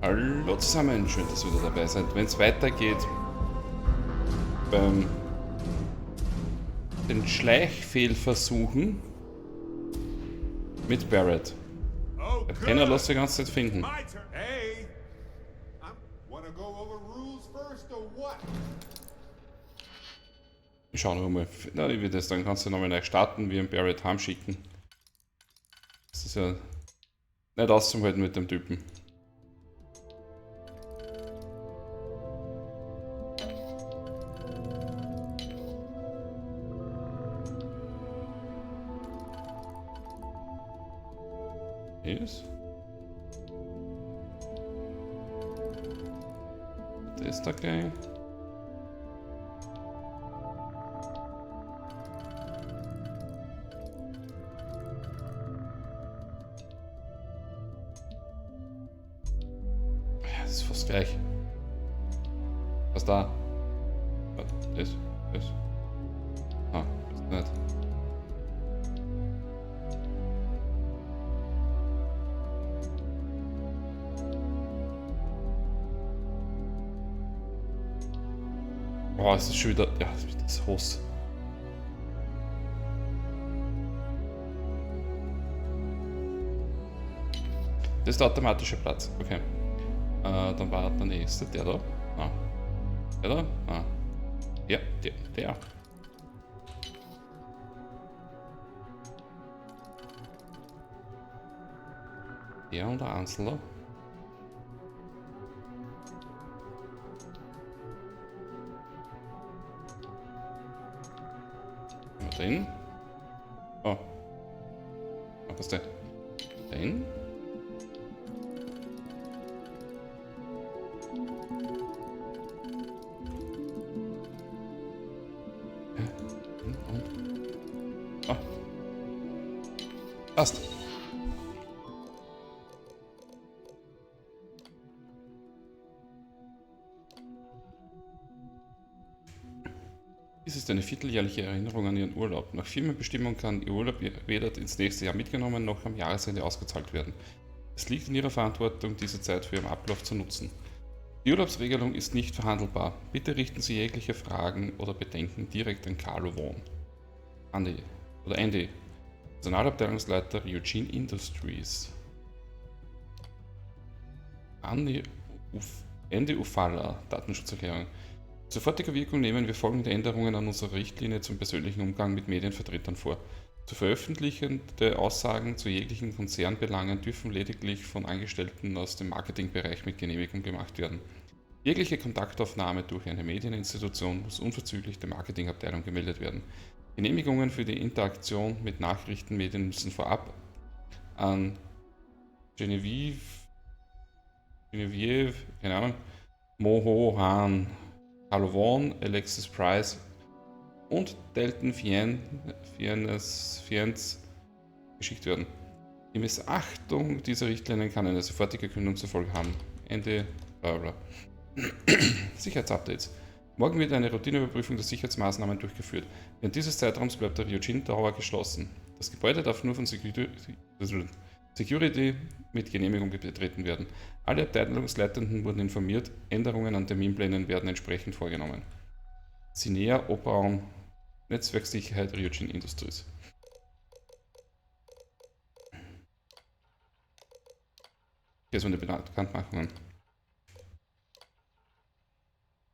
Hallo zusammen, schön, dass ihr wieder dabei seid. Wenn es weitergeht beim den Schleichfehlversuchen mit Barrett. Oh, Der Penner lässt sich good. die ganze Zeit finden. My turn. Hey, wanna go over rules first or what? Ich schau noch mal. Na, ich will das dann kannst du nochmal neu starten, wie ein Barrett heimschicken. Das ist ja nicht auszuhalten mit dem Typen. Ist? Das ist da gleich. Ja, das ist fast gleich. Was da? Das. Ah, das ist nicht. Oh, es ist schon wieder. Ja, das Hoss. Das ist der automatische Platz. Okay. Dann war der nächste. Der da. Ah. Der da. Ah. Ja, der. Der und der Einzelne. Den. Oh. Was ist der? Den. Oh. Passt. Dies ist eine vierteljährliche Erinnerung an Ihren Urlaub. Nach Firmenbestimmung kann Ihr Urlaub weder ins nächste Jahr mitgenommen noch am Jahresende ausgezahlt werden. Es liegt in Ihrer Verantwortung, diese Zeit für Ihren Ablauf zu nutzen. Die Urlaubsregelung ist nicht verhandelbar. Bitte richten Sie jegliche Fragen oder Bedenken direkt an Carlo Vaughan. Andy, Personalabteilungsleiter Eugene Industries. Andy Ufala, Datenschutzerklärung. Sofortiger Wirkung nehmen wir folgende Änderungen an unserer Richtlinie zum persönlichen Umgang mit Medienvertretern vor. Zu veröffentlichende Aussagen zu jeglichen Konzernbelangen dürfen lediglich von Angestellten aus dem Marketingbereich mit Genehmigung gemacht werden. Jegliche Kontaktaufnahme durch eine Medieninstitution muss unverzüglich der Marketingabteilung gemeldet werden. Genehmigungen für die Interaktion mit Nachrichtenmedien müssen vorab an Genevieve, keine Ahnung, Mohohan, Carlo Vaughan, Alexis Price und Dalton Fiennes geschickt werden. Die Missachtung dieser Richtlinien kann eine sofortige Kündigung zur Folge haben. Ende. Blablabla. Sicherheitsupdates. Morgen wird eine Routineüberprüfung der Sicherheitsmaßnahmen durchgeführt. Während dieses Zeitraums bleibt der Ryujin Tower geschlossen. Das Gebäude darf nur von Security mit Genehmigung betreten werden. Alle Abteilungsleitenden wurden informiert, Änderungen an Terminplänen werden entsprechend vorgenommen. Cinea Obraum Netzwerksicherheit Ryujin Industries. Hier sind die Bekanntmachungen.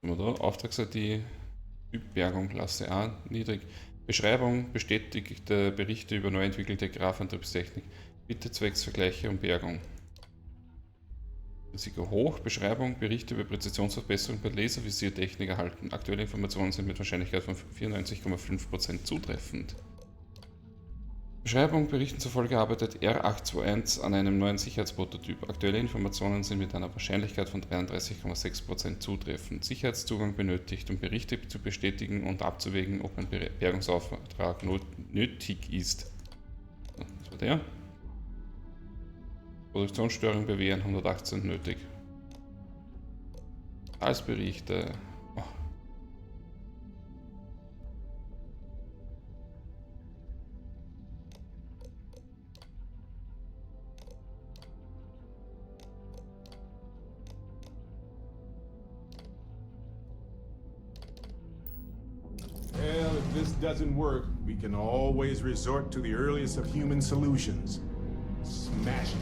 Auftrags-ID, Typ Bergung, Klasse A, niedrig. Beschreibung, bestätigte Berichte über neu entwickelte Graphantriebstechnik. Bitte zwecks Vergleiche und Bergung. Risiko hoch. Beschreibung, Berichte über Präzisionsverbesserung bei Laservisiertechnik erhalten. Aktuelle Informationen sind mit Wahrscheinlichkeit von 94,5% zutreffend. Beschreibung, Berichten zufolge arbeitet R821 an einem neuen Sicherheitsprototyp. Aktuelle Informationen sind mit einer Wahrscheinlichkeit von 33,6% zutreffend. Sicherheitszugang benötigt, um Berichte zu bestätigen und abzuwägen, ob ein Bergungsauftrag nötig ist. Das war der. Produktionsstörung bei WN 118 nötig. Als Berichte. Oh. doesn't work, we can always resort to the earliest of human solutions. Smash it.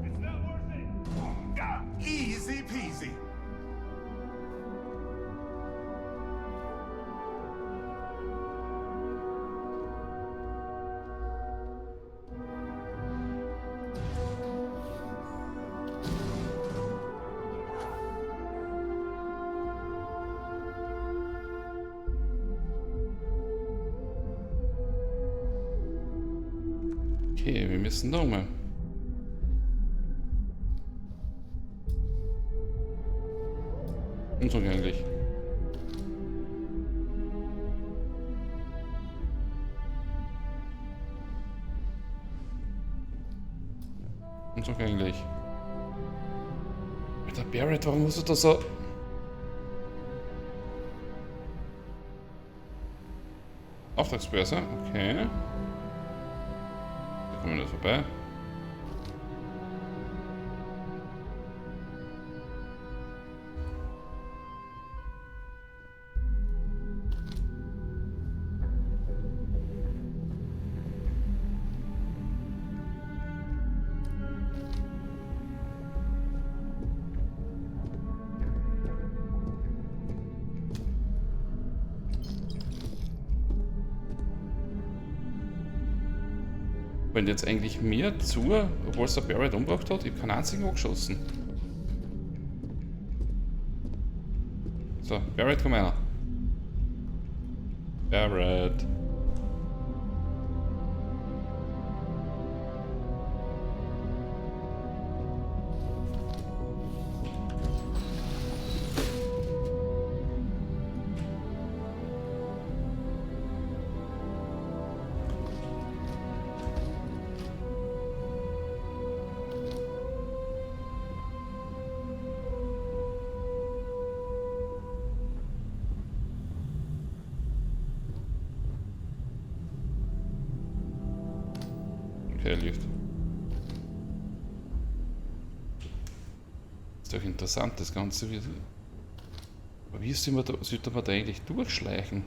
It's not worth it. Easy peasy. Okay, wir müssen da rum. Unzugänglich. Unzugänglich. Alter Barrett, warum musst du da so... Auftragsbörse, okay. Da kommen wir nicht vorbei. Wenn jetzt eigentlich mir zu, obwohl es der Barrett umgebracht hat, ich habe keinen einzigen angeschossen. So, Barrett, komm her. Barrett. Okay, Licht. Ist doch interessant, das Ganze. Aber wie sollte man da eigentlich durchschleichen?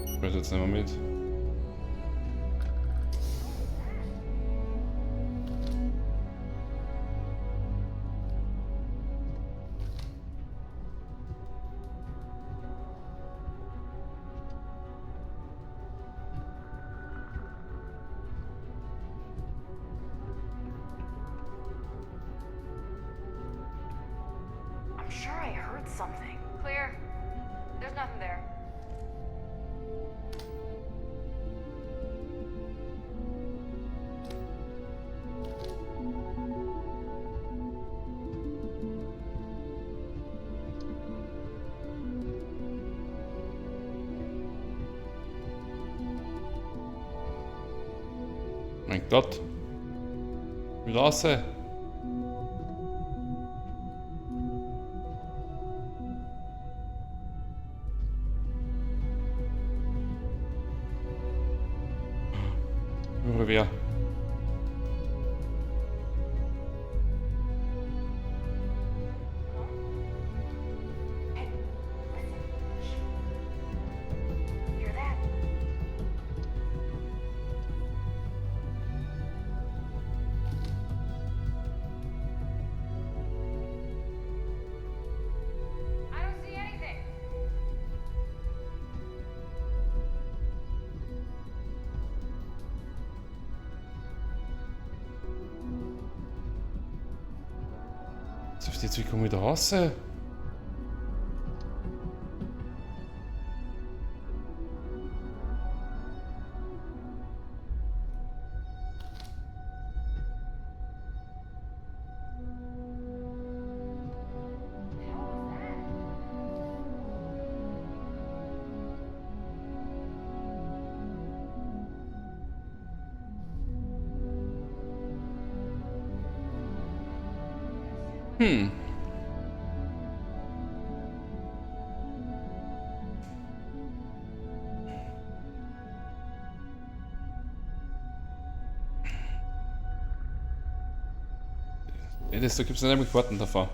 Ich weiß jetzt nicht mehr mit. I'm sure I heard something. Clear. There's nothing there. Mein Gott. Wieder raus. Aber wer? Hey, listen. Shh. Hear that? I don't see anything. So, jetzt wie komme ich da raus? Ja, The hell was that? da gibt es nämlich Karten davon.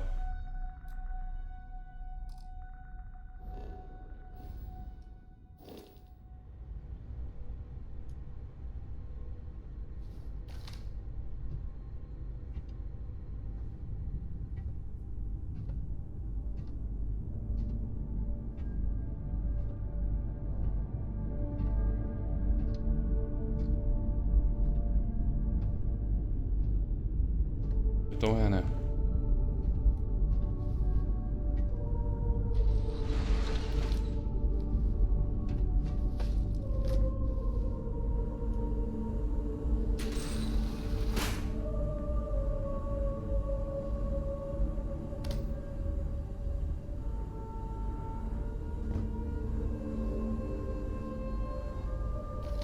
Da eine.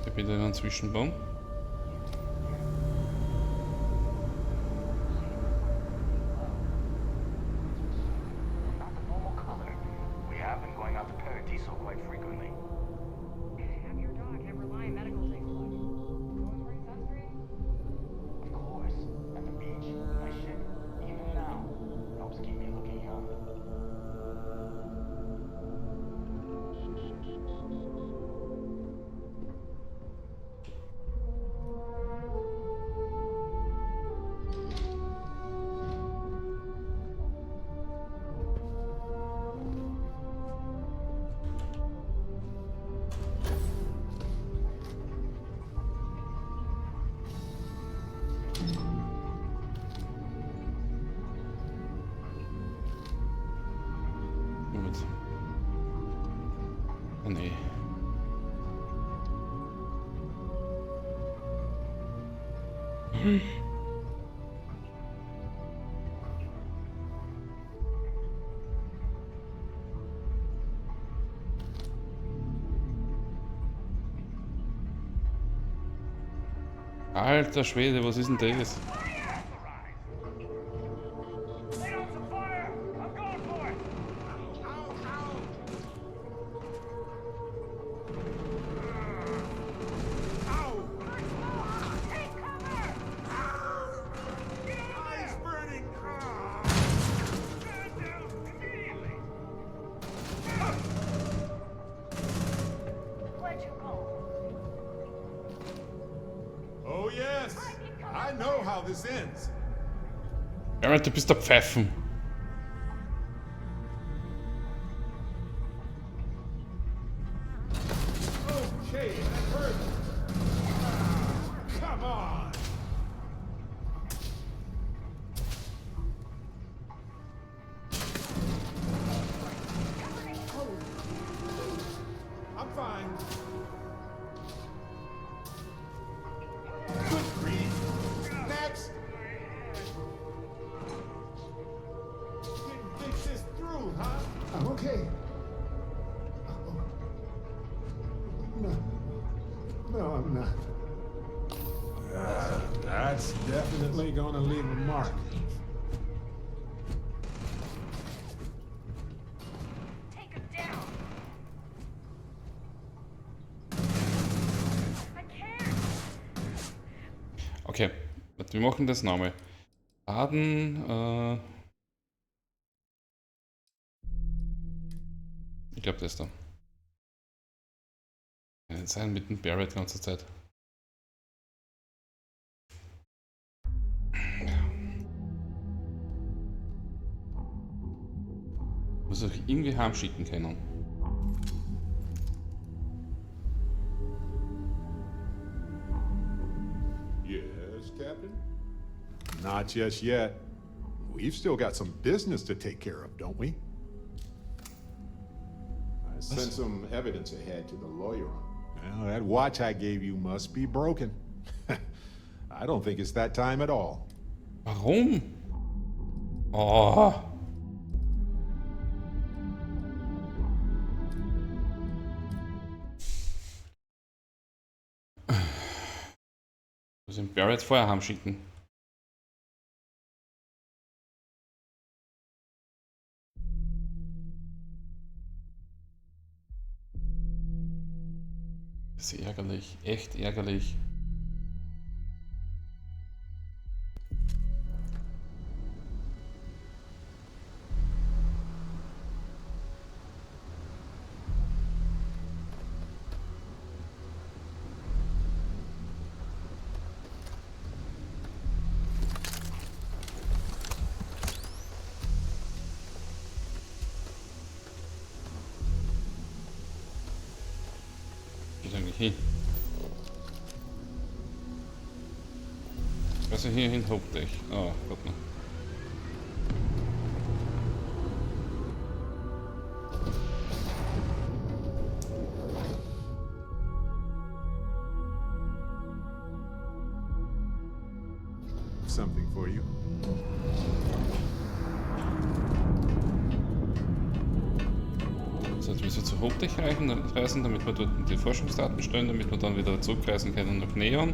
Ich bin da in einem Zwischenbaum. Not the normal color. We have been going out to Paradiso quite frequently. Have your dog have Reliant Medical take a look. Going for sunscreen? Of course. At the beach, nice shit. Even now, helps keep me looking young. Moment. Ah, nee. Alter Schwede, was ist denn das? Lay down some fire! I'm going for it! Take cover! Eyes burning! Stand down immediately! Let you go. Oh yes! I know how this ends. Ja, du bist der Pfeifen. Okay, that hurt. Come on! I'm fine. Good grief. Next. Wir machen das nochmal. Baden, ich glaube das da. Ja, sein mit dem Barrett die ganze Zeit. Muss ich irgendwie heimschicken können. Yes, Captain? Not just yet. We've still got some business to take care of, don't we? I sent some evidence ahead to the lawyer. Well, that watch I gave you must be broken. I don't think it's that time at all. Warum? Oh. Muss ich den Barrett vorher heimschicken? Das ist ärgerlich, echt ärgerlich. Geht eigentlich hin. Also hierhin Hauptdeck. Ah, warte mal. Something for you. So, jetzt müssen wir zu Hauptdeck reisen, damit wir dort die Forschungsdaten stellen, damit wir dann wieder zurückreisen können nach Neon.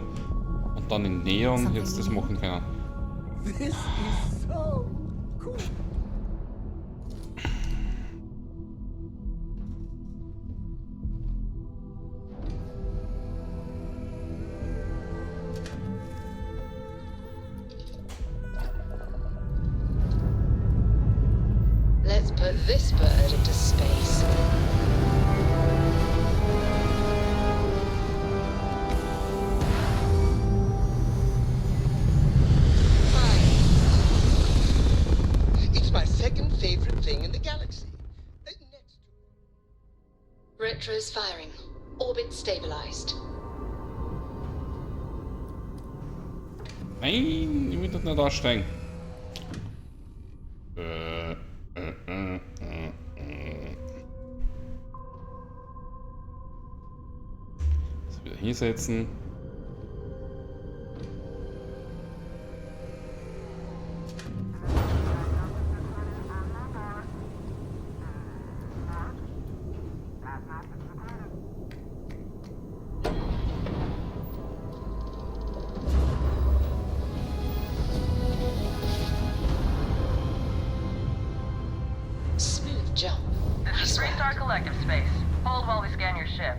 Und dann in Neon jetzt das machen können. This is so cool. Let's put this bird into space. It's my second favorite thing in the galaxy. Next to... Retro's firing. Orbit stabilized. Nein, ich will das nicht aussteigen. Das wieder hier setzen. Smooth jump. This is Nice work. Three-Star Collective Space. Hold while we scan your ship.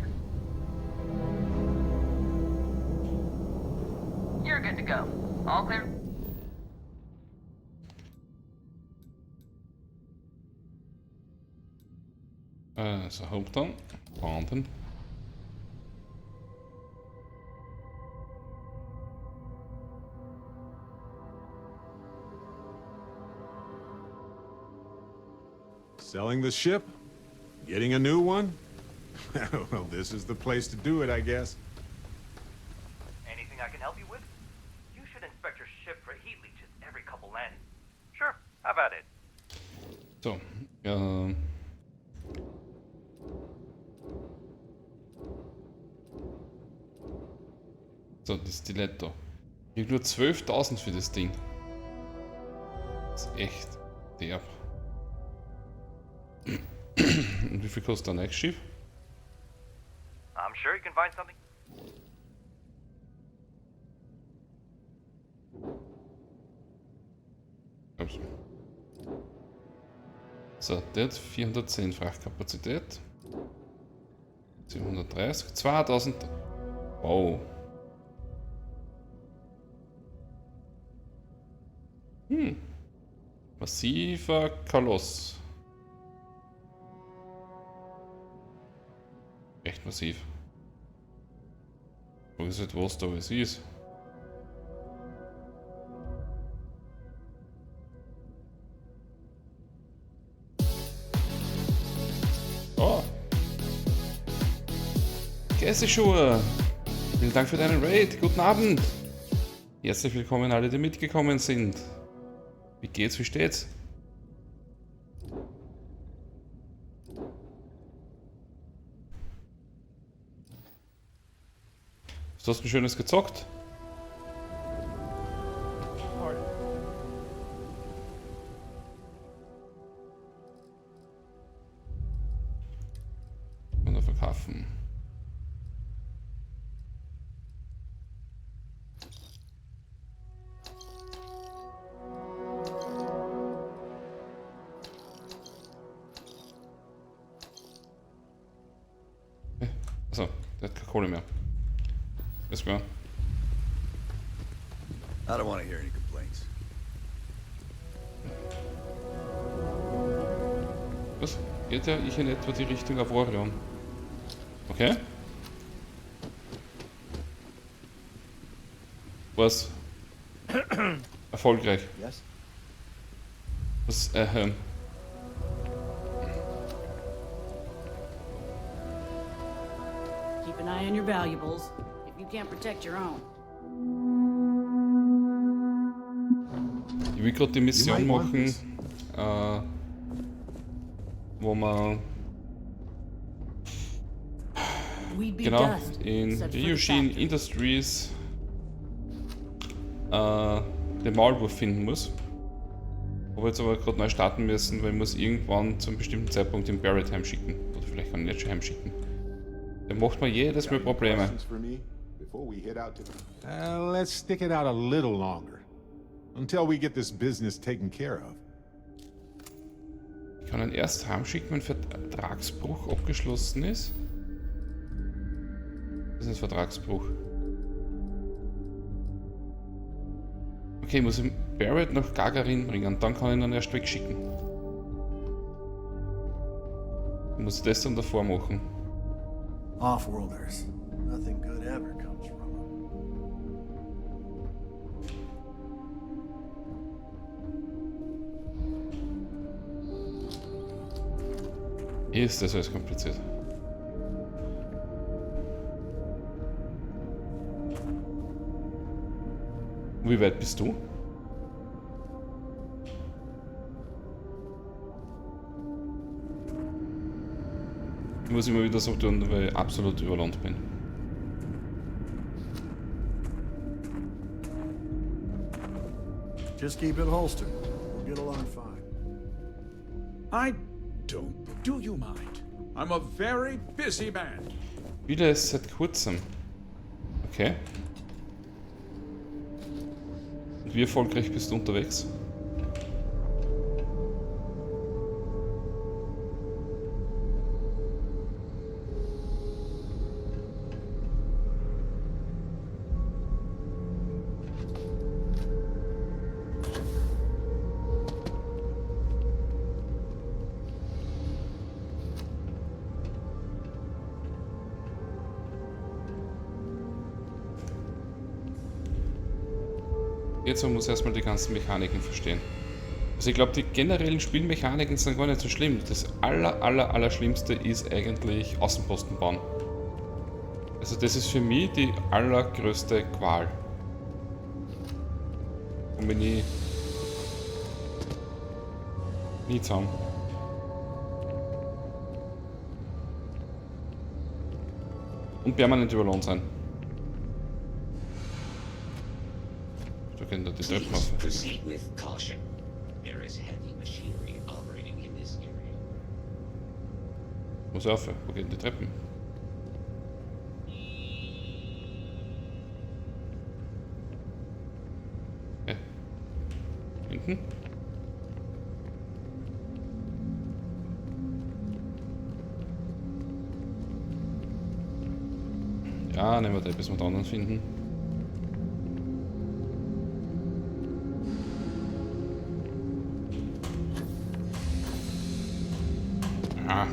You're good to go. All clear? So, Haupt dann. Landen. Selling the ship? Getting a new one? Well, this is the place to do it, I guess. Anything I can help you with? You should inspect your ship for heat leeches every couple landings. Sure, how about it? So, so, das Stiletto. Ich habe nur 12.000 für das Ding. Das ist echt derb. Und wie viel kostet ein neues Schiff? I'm sure you can find something. Ups. So, der hat 410 Frachtkapazität. 730, 2000. Wow. Massiver Koloss. Echt massiv. Ich weiß nicht, was da alles ist. Oh! Käseschuhe! Vielen Dank für deinen Raid. Guten Abend! Herzlich willkommen alle, die mitgekommen sind. Wie geht's? Wie steht's? Du hast ein schönes gezockt? Oder verkaufen. Achso, der hat keine Kohle mehr. Ist klar. I don't want to hear any complaints. Was? Geht ja ich in etwa die Richtung auf Orion? Okay. Was? Erfolgreich. Yes? Was, Keep an eye on your valuables. If you can't protect your own. ich will gerade die Mission machen, wo man We'd be genau dust, in except for the Ryushin factory. Industries den Maulwurf finden muss. Habe jetzt aber gerade neu starten müssen, weil ich muss irgendwann zu einem bestimmten Zeitpunkt den Barrett heimschicken. Oder vielleicht kann ich nicht schon heimschicken. Der macht mir jedes Mal Probleme. Questions for me before we head out to let's stick it out a little longer. Until we get this business taken care of. Ich kann ihn erst heimschicken, wenn Vertragsbruch abgeschlossen ist. Das ist Vertragsbruch. Okay, ich muss den Barrett nach Gagarin bringen, dann kann ich ihn dann erst wegschicken. Ich muss das dann davor machen. Off-worlders. Nothing good ever comes from them. Ist das alles kompliziert? Wie weit bist du? Ich muss immer wieder so tun, weil ich absolut überlohnt bin. Just keep it holstered. We'll get along fine. I don't. Do you mind? I'm a very busy man. Wieder ist seit kurzem. Okay. Und wie erfolgreich bist du unterwegs? Jetzt muss erstmal die ganzen Mechaniken verstehen. Also ich glaube, die generellen Spielmechaniken sind gar nicht so schlimm. Das Allerschlimmste ist eigentlich Außenposten bauen. Also das ist für mich die allergrößte Qual. Und wenn ich nie zusammen. Und permanent überlohnt sein. Da können da die Treppen Please auf. proceed with caution. There is heavy machinery operating in this area. Muss auf, wo gehen die Treppen? Okay. Hinten? Ja, nehmen wir den, bis wir den anderen finden. Ah.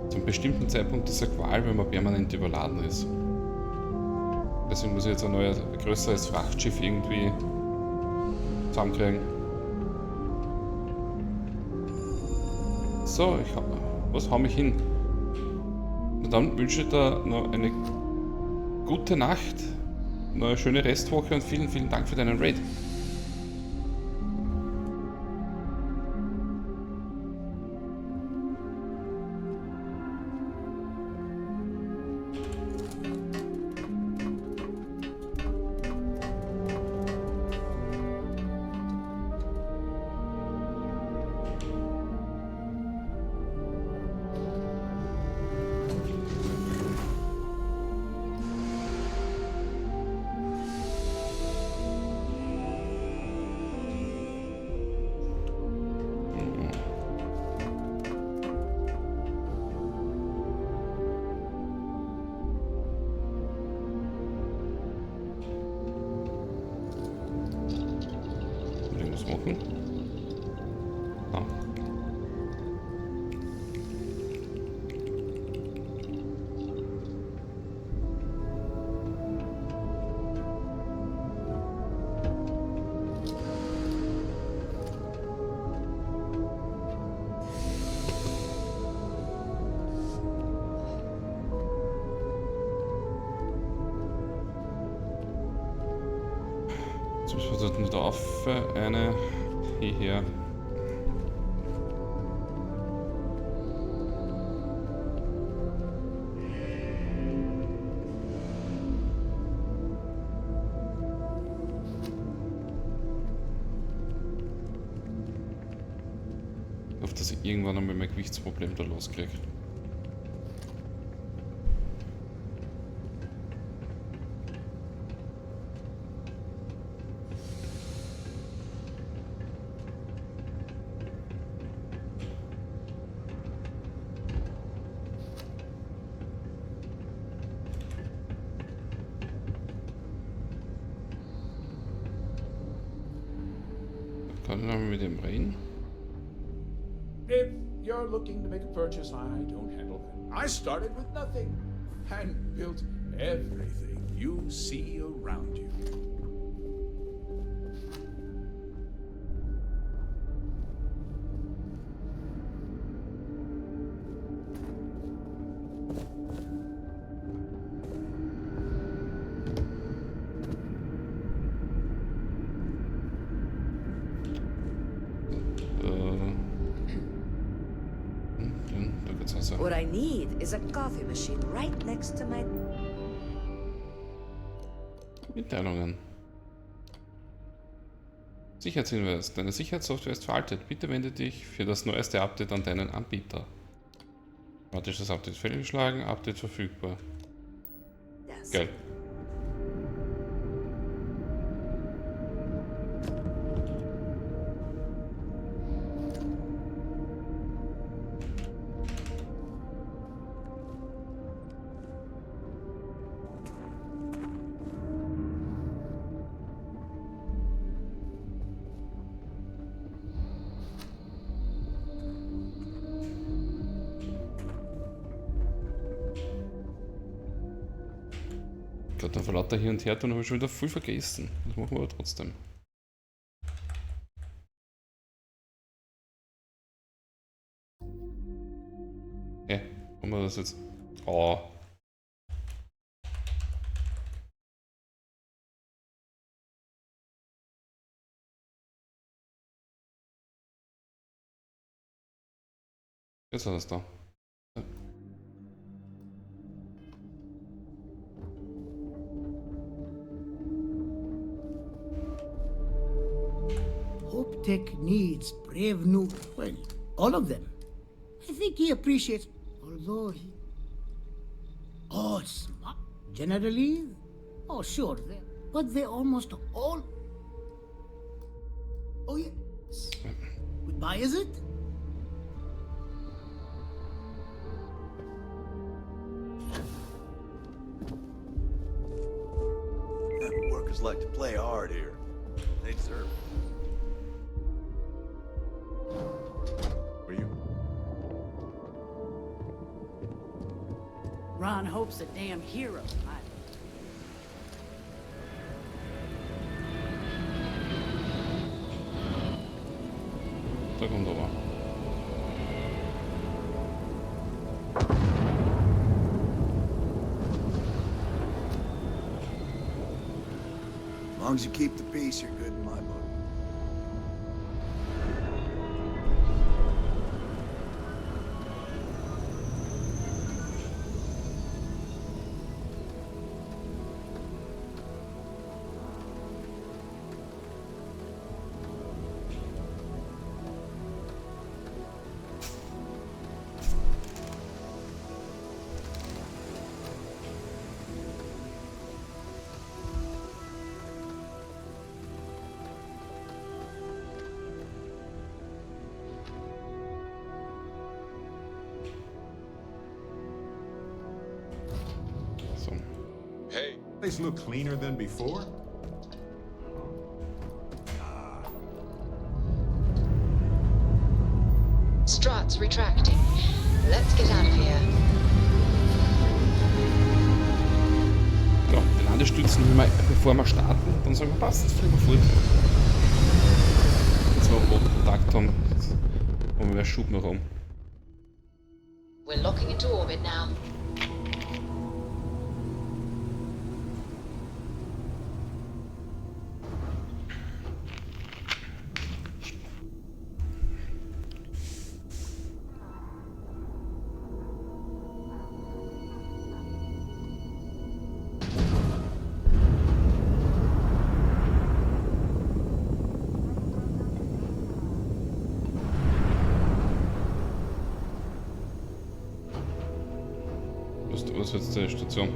Zum bestimmten Zeitpunkt ist eine Qual, wenn man permanent überladen ist. Deswegen muss ich jetzt ein neues, größeres Frachtschiff irgendwie zusammenkriegen. So, was hau mich hin? Und dann wünsche ich dir noch eine gute Nacht, noch eine schöne Restwoche und vielen, vielen Dank für deinen Raid. Machen. Ah. Jetzt müssen wir dort nicht auf eine hierher. Ich hoffe, dass ich irgendwann einmal mein Gewichtsproblem da loskriege. Kann ich nochmal mit dem reden? If you're looking to make a purchase, I don't handle that. I started with nothing and built everything you see around you. What I need is a coffee machine right next to my... Mitteilungen. Sicherheitshinweis. Deine Sicherheitssoftware ist veraltet. Bitte wende dich für das neueste Update an deinen Anbieter. Automatisches Update fehlgeschlagen. Update verfügbar. Geil. Dann vor lauter Hin und Her tun habe ich schon wieder viel vergessen. Das machen wir aber trotzdem. Machen wir das jetzt? Oh. Jetzt war das da. Tech needs brave new... Well, all of them. I think he appreciates... Although he... Oh, smart. Generally... Oh, sure. But they almost all... Oh, yes. Goodbye, is it? Ron Hope's a damn hero. Secondo va. As long as you keep the peace, you're good in my book. Hey, these look cleaner than before. Struts retracting. Let's get out of here. Ja, die Landestützen, bevor wir starten, dann sagen wir, passt, jetzt fliegen wir fort. Jetzt, wo wir roten Kontakt haben, haben wir mehr Schub noch rum. We're locking into orbit now. Was ist jetzt die Station?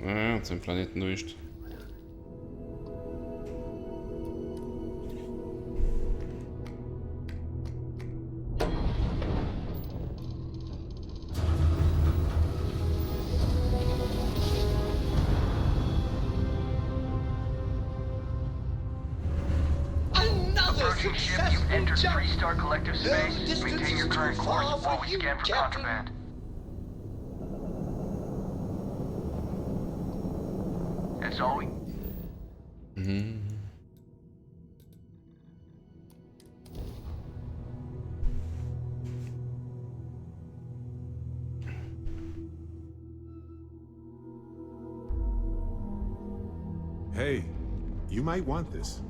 Ja, jetzt den Planeten erwischt. Approaching ship, you've entered 3-star collective space. Maintain your current course while we scan for contraband. That's all we... Hey, you might want this.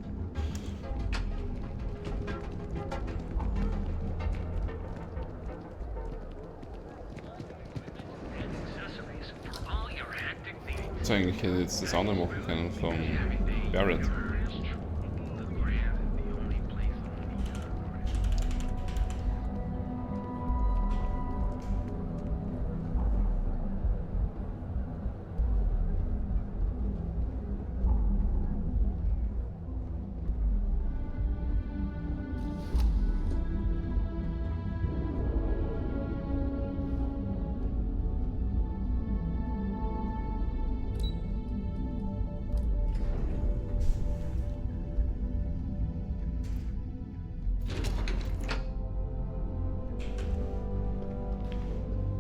Eigentlich hätte jetzt das andere machen können von Barrett.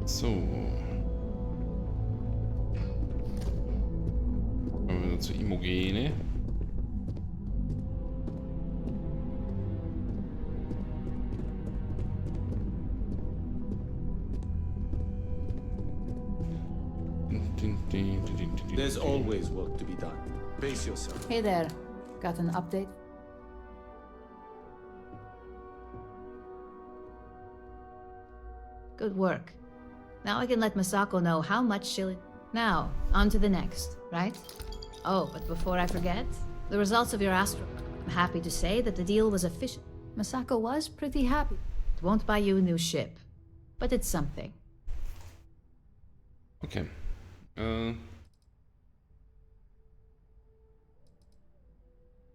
So. Kommen wir wieder zur Immogene. There's always work to be done. Pace yourself. Hey there. Got an update? Good work. Now I can let Masako know how much she'll... Now, on to the next, right? Oh, but before I forget, the results of your astro... I'm happy to say that the deal was official. Masako was pretty happy. It won't buy you a new ship, but it's something. Okay.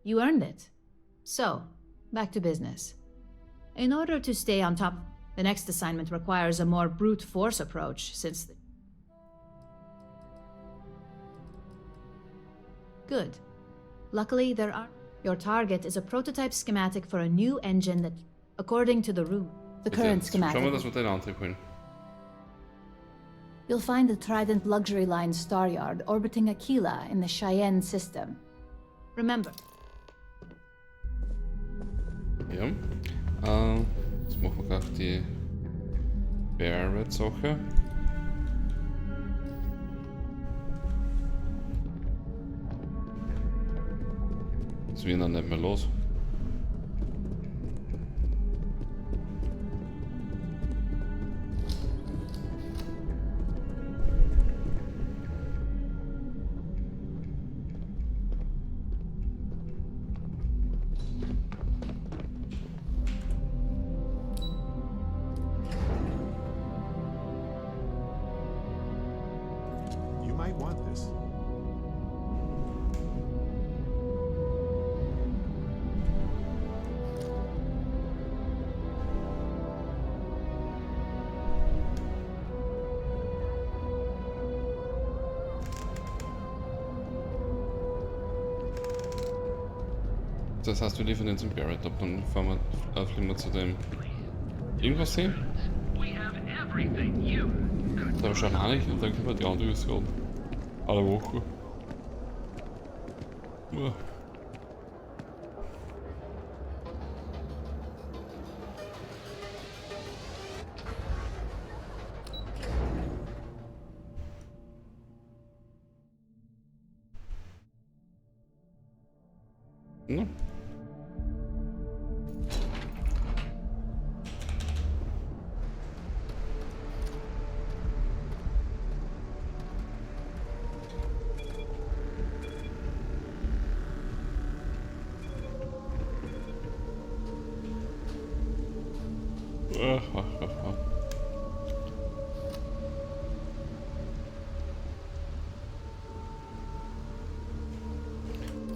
You earned it. So, back to business. In order to stay on top, the next assignment requires a more brute force approach, since the... Good. Luckily, there are... Your target is a prototype schematic for a new engine that, according to the room, the current schematic... Schauen wir, dass wir den Antrieb holen. You'll find the Trident Luxury Line Star Yard orbiting Aquila in the Cheyenne system. Remember. Ja. Jetzt machen wir gleich die Barrett-Sache. Das wird dann nicht mehr los. You might want this. Das heißt, wir liefern den zum Barrett ab, dann fahren wir, fliegen wir zu dem irgendwas sehen. Da wahrscheinlich und dann können wir die andere Mission alle Woche. Ja. No.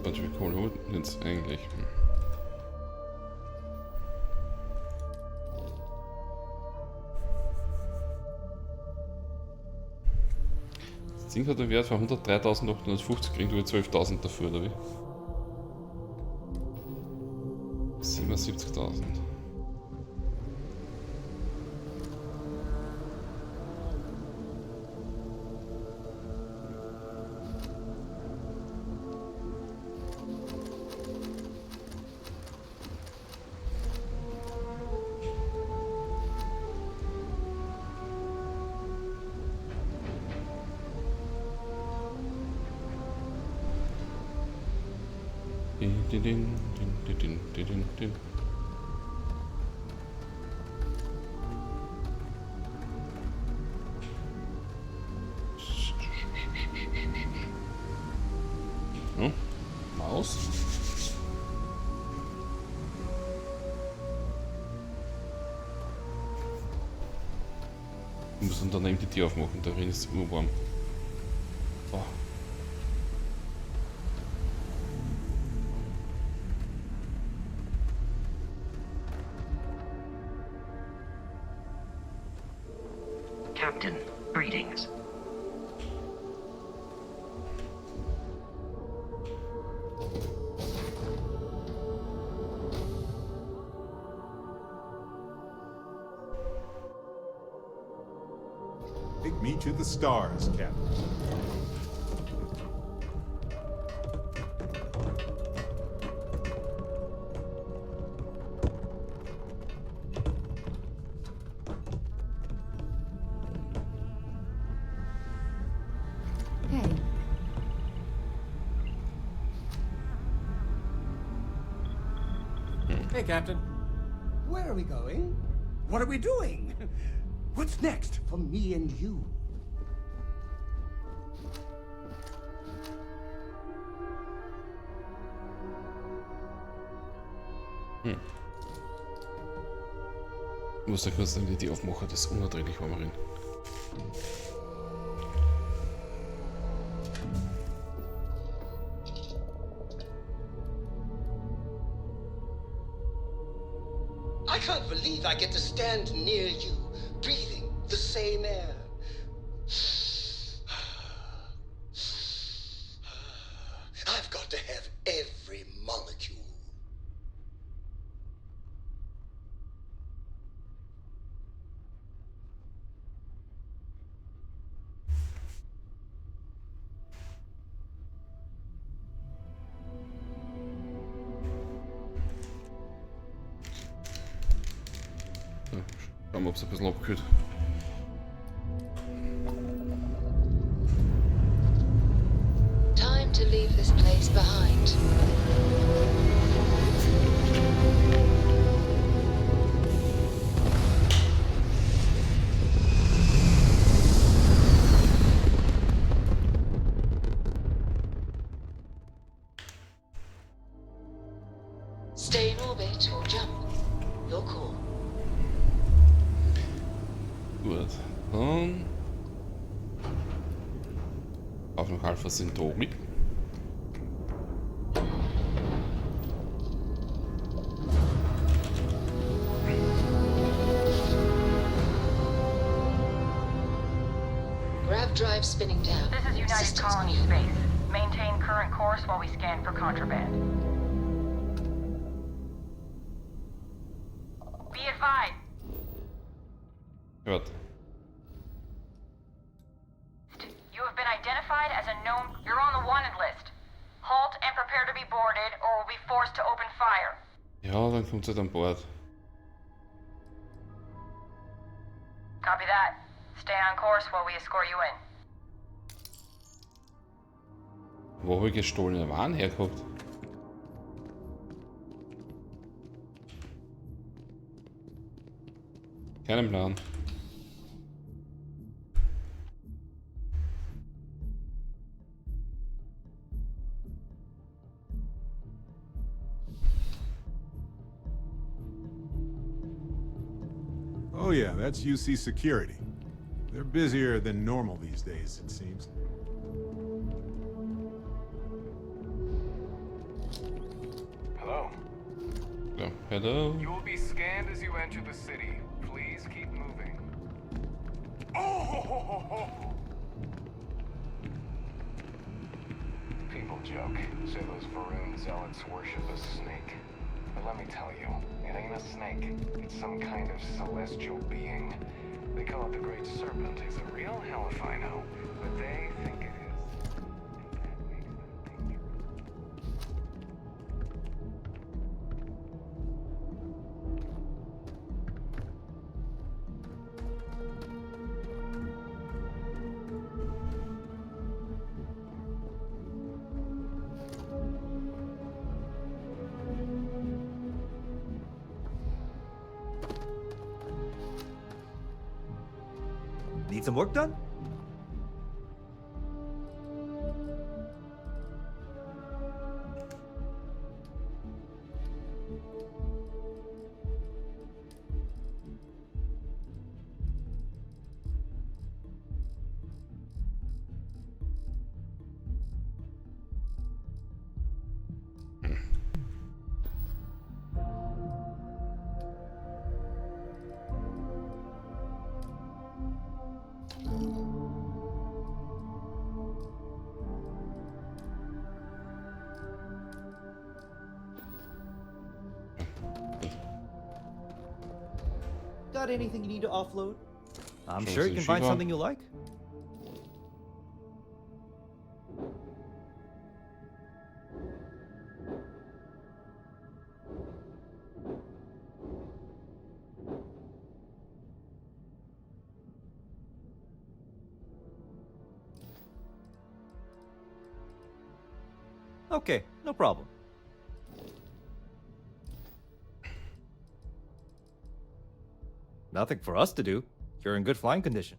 Was wie Kohle jetzt eigentlich? Das Ding hat einen Wert von 103.850, kriegen wir 12.000 dafür, oder wie? 77.000. Hm? Maus? Ich muss dann daneben die Tür aufmachen, darin ist es urwarm. Oh. Captain, greetings. Take me to the stars, Captain. Hey, Captain. Where are we going? What are we doing? What's next for me and you? Ich muss da kurz die Tür aufmachen, das ist unerträglich warm rein. I can't believe I get to stand near you, breathing the same air. I've got to have every molecule. Schauen wir, ob es ein bisschen abkühlt. Time to leave this place behind. Stay in orbit or jump. Your call. Gut, dann auf noch Alpha Centauri. Grav drive spinning down. This is United Systems Colony clear. Space. Maintain current course while we scan for contraband. Be advised. Hört. You have been identified as a known... You're on the wanted list. Halt and prepare to be boarded or will be forced to open fire. Ja, dann kommt sie an Bord. Copy that. Stay on course while we escort you in. Wo habe ich gestohlene Waren hergehabt? Keinen Plan. Oh yeah, that's UC Security. They're busier than normal these days, it seems. Hello. So, hello. You will be scanned as you enter the city. Please keep moving. Oh! People joke. Say those Varun zealots worship a snake. But let me tell you, it ain't a snake. It's some kind of celestial being. They call it the Great Serpent. He's a real hell if I know. But they think it is. And that makes them dangerous. Need some work done? Got anything you need to offload? I'm sure you can find something you like. Okay, no problem. Nothing for us to do. You're in good flying condition.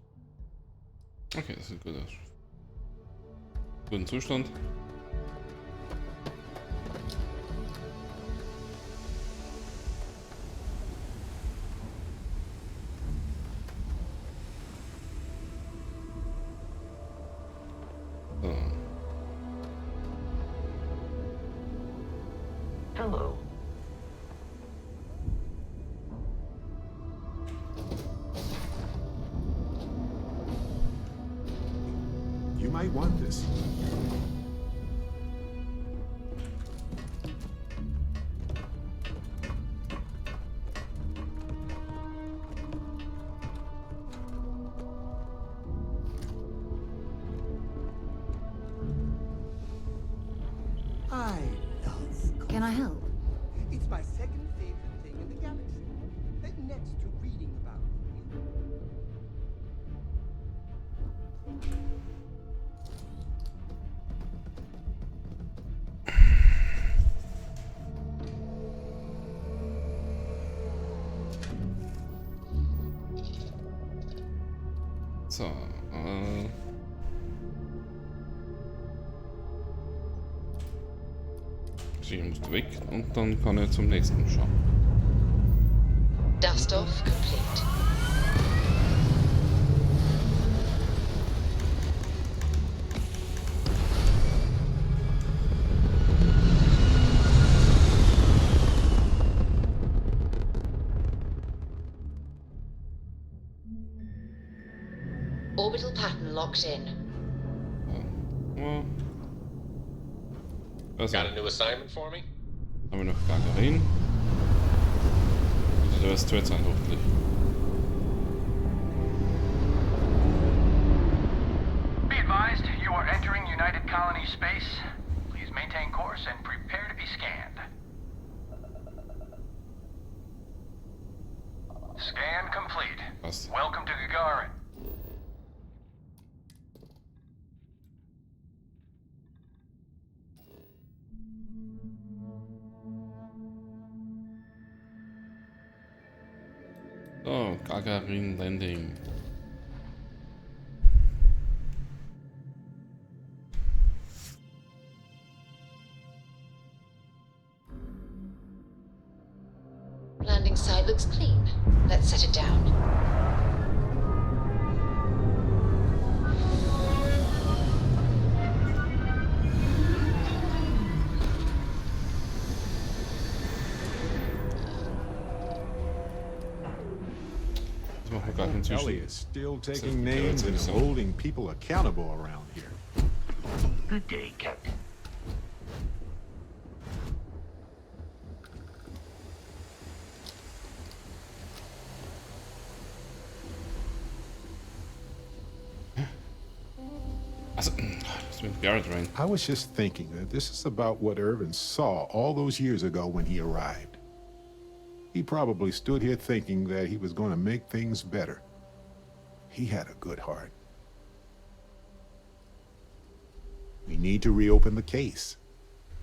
Okay, das sieht gut aus. Guten Zustand. So. Hello. might want this. I love. Can I help? It's my second favorite thing in the galaxy. Next to reading about you. So, sie muss weg und dann kann er zum nächsten schauen. Dust off complete. Orbital pattern locked in. Also, Got a new assignment for me? haben wir noch Gagarin. Der ist jetzt sein, hoffentlich. Be advised, you are entering United Colony space. Please maintain course and prepare to be scanned. Scan complete. Passt. Welcome to Gagarin. So, Gagarin Landing. Landing site looks clean. Let's set it down. Ellie is still taking names and holding people accountable around here. Good day, Captain. I was just thinking that this is about what Irvin saw all those years ago when he arrived. He probably stood here thinking that he was going to make things better. He had a good heart. We need to reopen the case.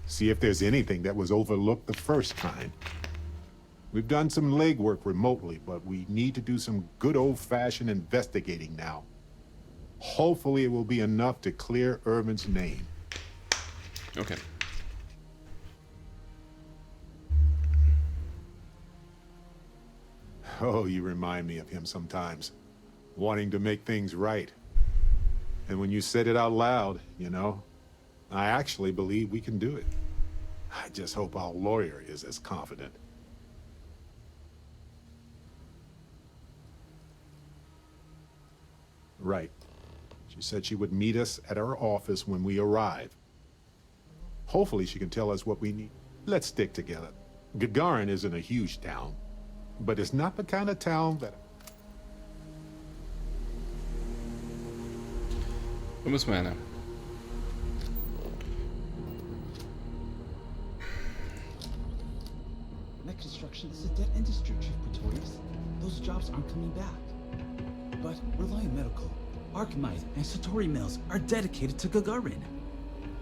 See if there's anything that was overlooked the first time. We've done some legwork remotely, but we need to do some good old-fashioned investigating now. Hopefully it will be enough to clear Irvin's name. Okay. Oh, you remind me of him sometimes. Wanting to make things right. And when you said it out loud, you know, I actually believe we can do it. I just hope our lawyer is as confident. Right. She said she would meet us at our office when we arrive. Hopefully she can tell us what we need. Let's stick together. Gagarin isn't a huge town, but it's not the kind of town that... Wo müssen wir hin? Mech construction is a dead industry, Chief Pretorius. Those jobs aren't coming back. But Reliant Medical, Archimite, and Satori Mills are dedicated to Gagarin.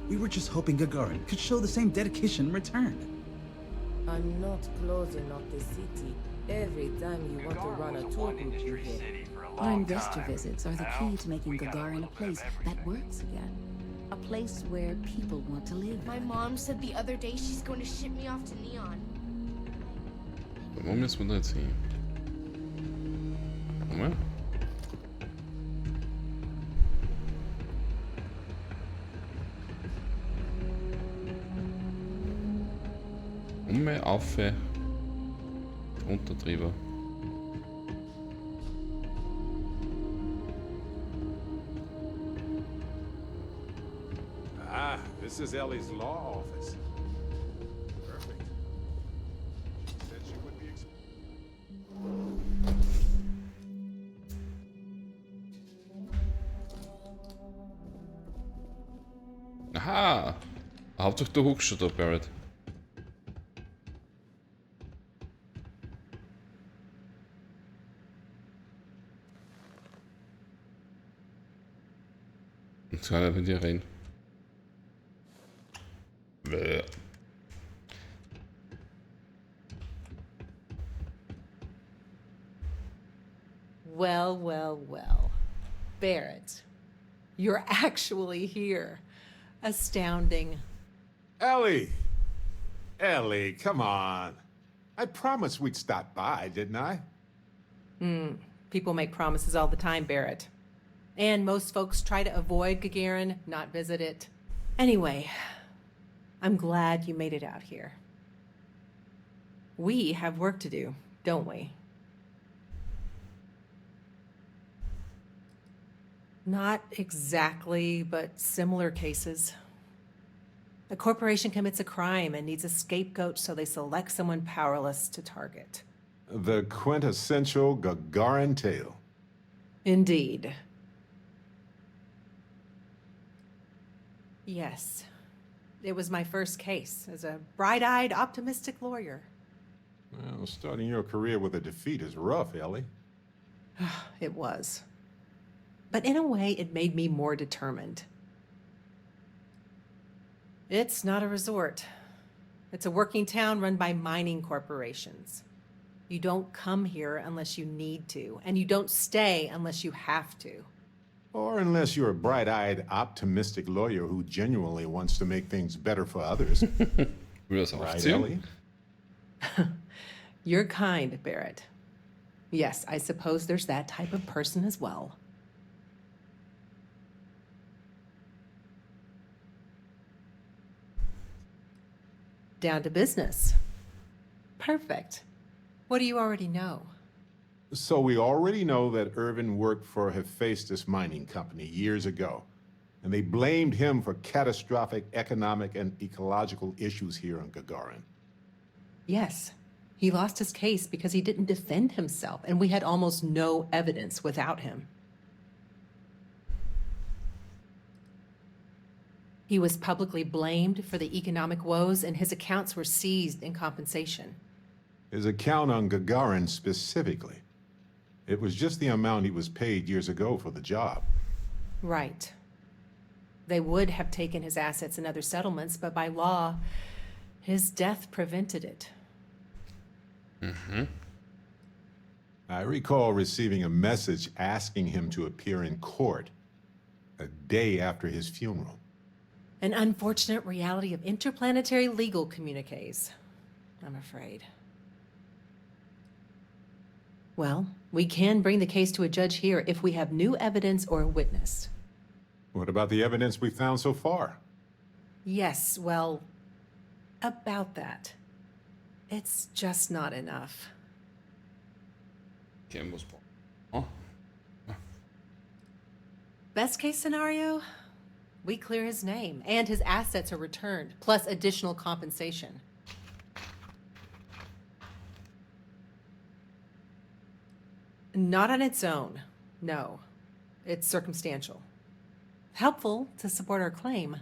We were just hoping Gagarin could show the same dedication in return. I'm not closing off the city. Every time you want to run a tour group, you hit. Our investor visits are the key to making Gagarin a place that works again. A place where people want to live. My mom said the other day she's going to ship me off to Neon. Wo müssen wir da jetzt hin? Nochmal? Auf, runter drüber. Ah, this is Ellie's law office. Perfect. Said she would be Aha! Hauptsache du huckst schon da, Barrett. Jetzt kann er mit dir reden. Bäh. Well, well, well. Barrett, you're actually here. Astounding. Ellie! Ellie, come on. I promised we'd stop by, didn't I? People make promises all the time, Barrett. And most folks try to avoid Gagarin, not visit it. Anyway, I'm glad you made it out here. We have work to do, don't we? Not exactly, but similar cases. A corporation commits a crime and needs a scapegoat, so they select someone powerless to target. The quintessential Gagarin tale. Indeed. Yes. It was my first case as a bright-eyed, optimistic lawyer. Well, starting your career with a defeat is rough, Ellie. It was. But in a way, it made me more determined. It's not a resort. It's a working town run by mining corporations. You don't come here unless you need to, and you don't stay unless you have to. Or unless you're a bright-eyed, optimistic lawyer who genuinely wants to make things better for others. Right, Ellie? You're kind, Barrett. Yes, I suppose there's that type of person as well. Down to business. Perfect. What do you already know? So we already know that Irvin worked for Hephaestus Mining Company years ago, and they blamed him for catastrophic economic and ecological issues here on Gagarin. Yes. He lost his case because he didn't defend himself, and we had almost no evidence without him. He was publicly blamed for the economic woes, and his accounts were seized in compensation. His account on Gagarin specifically. It was just the amount he was paid years ago for the job. Right. They would have taken his assets and other settlements, but by law, his death prevented it. I recall receiving a message asking him to appear in court a day after his funeral. An unfortunate reality of interplanetary legal communiques, I'm afraid. Well, we can bring the case to a judge here if we have new evidence or a witness. What about the evidence we found so far? Yes, well, about that. It's just not enough. Best case scenario, we clear his name and his assets are returned, plus additional compensation. Not on its own, no. It's circumstantial. Helpful to support our claim,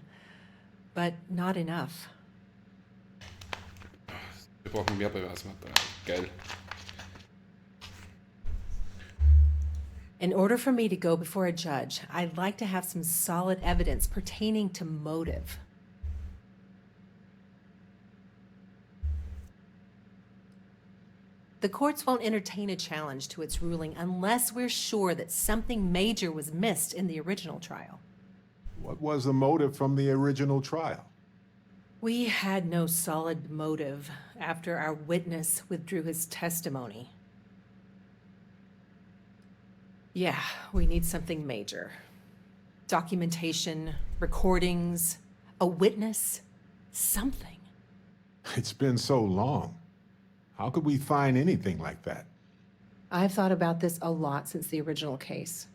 but not enough. Wir brauchen mehr Beweismaterial. Geil. In order for me to go before a judge, I'd like to have some solid evidence pertaining to motive. The courts won't entertain a challenge to its ruling unless we're sure that something major was missed in the original trial. What was the motive from the original trial? We had no solid motive after our witness withdrew his testimony. Yeah, we need something major. Documentation, recordings, a witness, something. It's been so long. How could we find anything like that? I've thought about this a lot since the original case.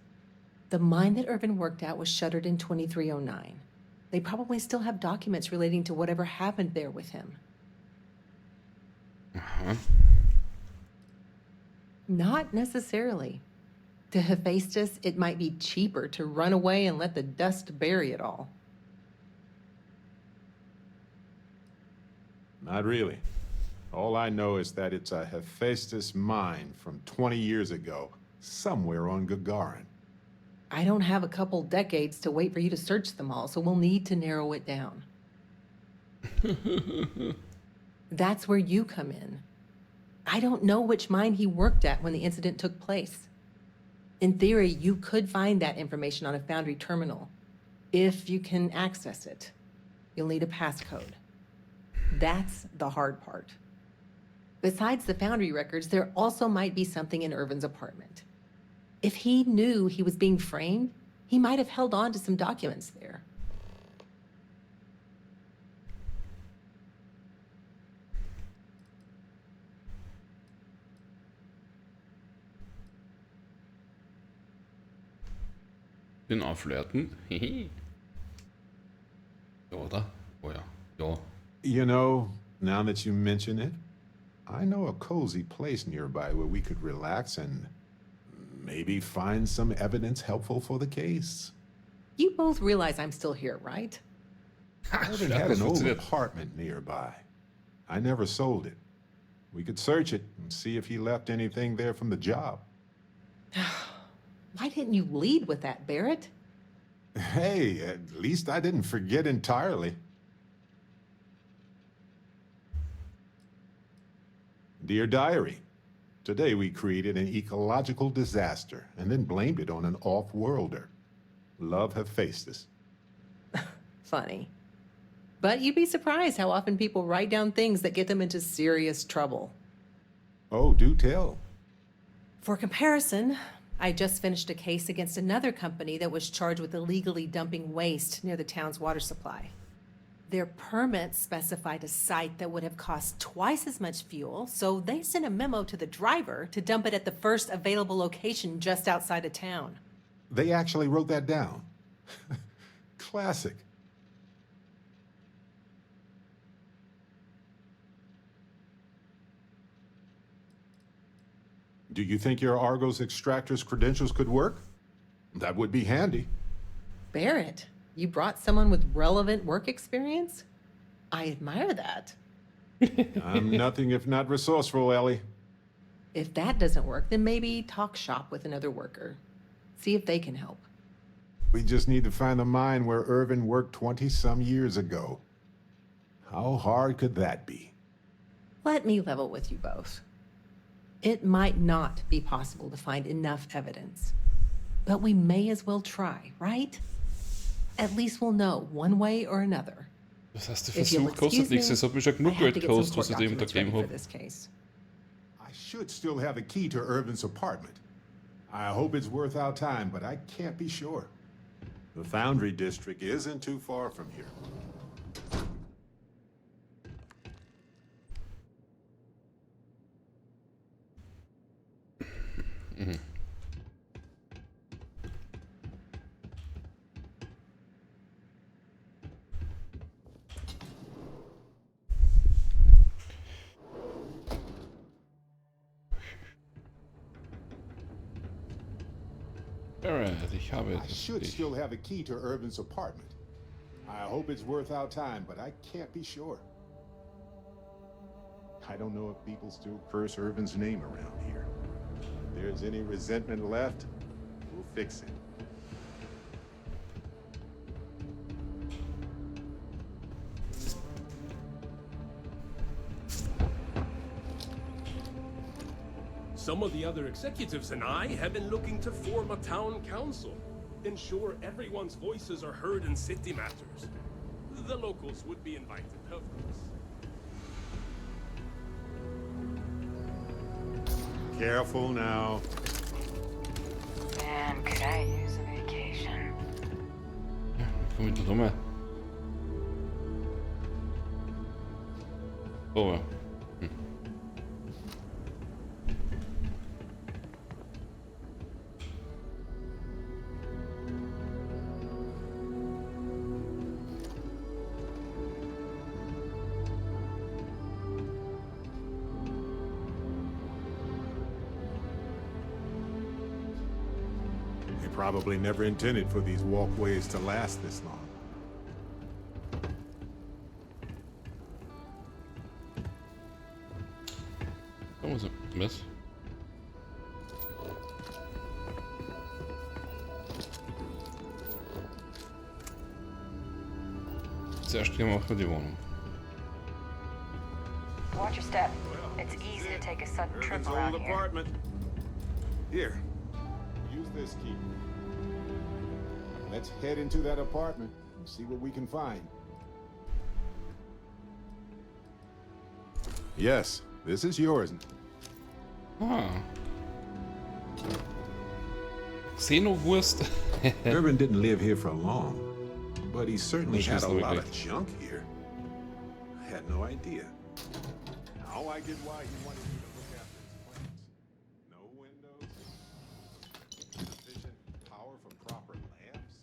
The mine that Irvin worked at was shuttered in 2309. They probably still have documents relating to whatever happened there with him. Not necessarily. To Hephaestus, it might be cheaper to run away and let the dust bury it all. Not really. All I know is that it's a Hephaestus mine from 20 years ago, somewhere on Gagarin. I don't have a couple decades to wait for you to search them all, so we'll need to narrow it down. That's where you come in. I don't know which mine he worked at when the incident took place. In theory, you could find that information on a Foundry terminal, if you can access it. You'll need a passcode. That's the hard part. Besides the Foundry records, there also might be something in Irvin's apartment. If he knew he was being framed, he might have held on to some documents there. Den auflörten. Hehe. Ja, oder? Oh ja. Ja. You know, now that you mention it, I know a cozy place nearby where we could relax and maybe find some evidence helpful for the case. You both realize I'm still here, right? Irvin had an old apartment nearby. I never sold it. We could search it and see if he left anything there from the job. Why didn't you lead with that, Barrett? Hey, at least I didn't forget entirely. Dear Diary, today we created an ecological disaster and then blamed it on an off-worlder. Love Hephaestus. Funny. But you'd be surprised how often people write down things that get them into serious trouble. Oh, do tell. For comparison, I just finished a case against another company that was charged with illegally dumping waste near the town's water supply. Their permits specified a site that would have cost twice as much fuel, so they sent a memo to the driver to dump it at the first available location just outside of town. They actually wrote that down. Classic. Do you think your Argos extractor's credentials could work? That would be handy. Barrett, you brought someone with relevant work experience? I admire that. I'm nothing if not resourceful, Ellie. If that doesn't work, then maybe talk shop with another worker. See if they can help. We just need to find the mine where Irvin worked 20-some years ago. How hard could that be? Let me level with you both. It might not be possible to find enough evidence, but we may as well try, right? At least we'll know one way or another. Das heißt, der Versuch kostet nichts, es hat mich schon genug Geld gekostet, was ich dem da gegeben habe. I should still have a key to Irvin's apartment. I hope it's worth our time, but I can't be sure. The Foundry District isn't too far from here. Mhm. Alright, ich habe I should still have a key to Irvin's apartment. I hope it's worth our time, but I can't be sure. I don't know if people still curse Irvin's name around here. If there's any resentment left, we'll fix it. Some of the other executives and I have been looking to form a town council. Ensure everyone's voices are heard in city matters. The locals would be invited, of course. Careful now. Man, could I use a vacation? Kom inte de med. Oh ja. probably never intended for these walkways to last this long. Was? Zuerst gehen wir auch mal die Wohnung. Watch your step. It's easy to take a sudden trip around here. Apartment. Here, use this key. Let's head into that apartment and see what we can find. Yes, this is yours. Ah. Xenowurst. Urban didn't live here for long, but he certainly had a lot of junk here. I had no idea. Now I get why he wanted you to look after his plants. No windows, sufficient power from proper lamps.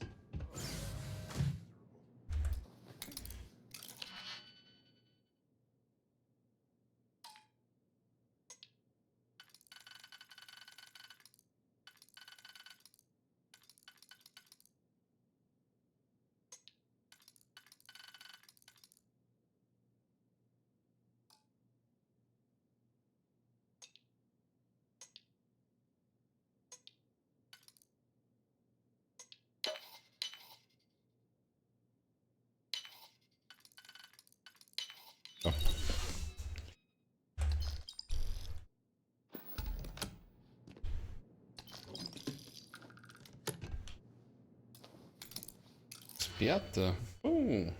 Oh, Experte. Oh.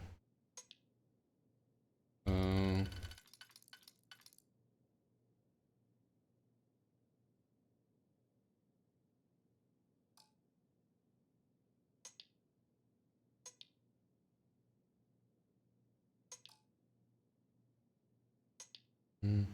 Hm.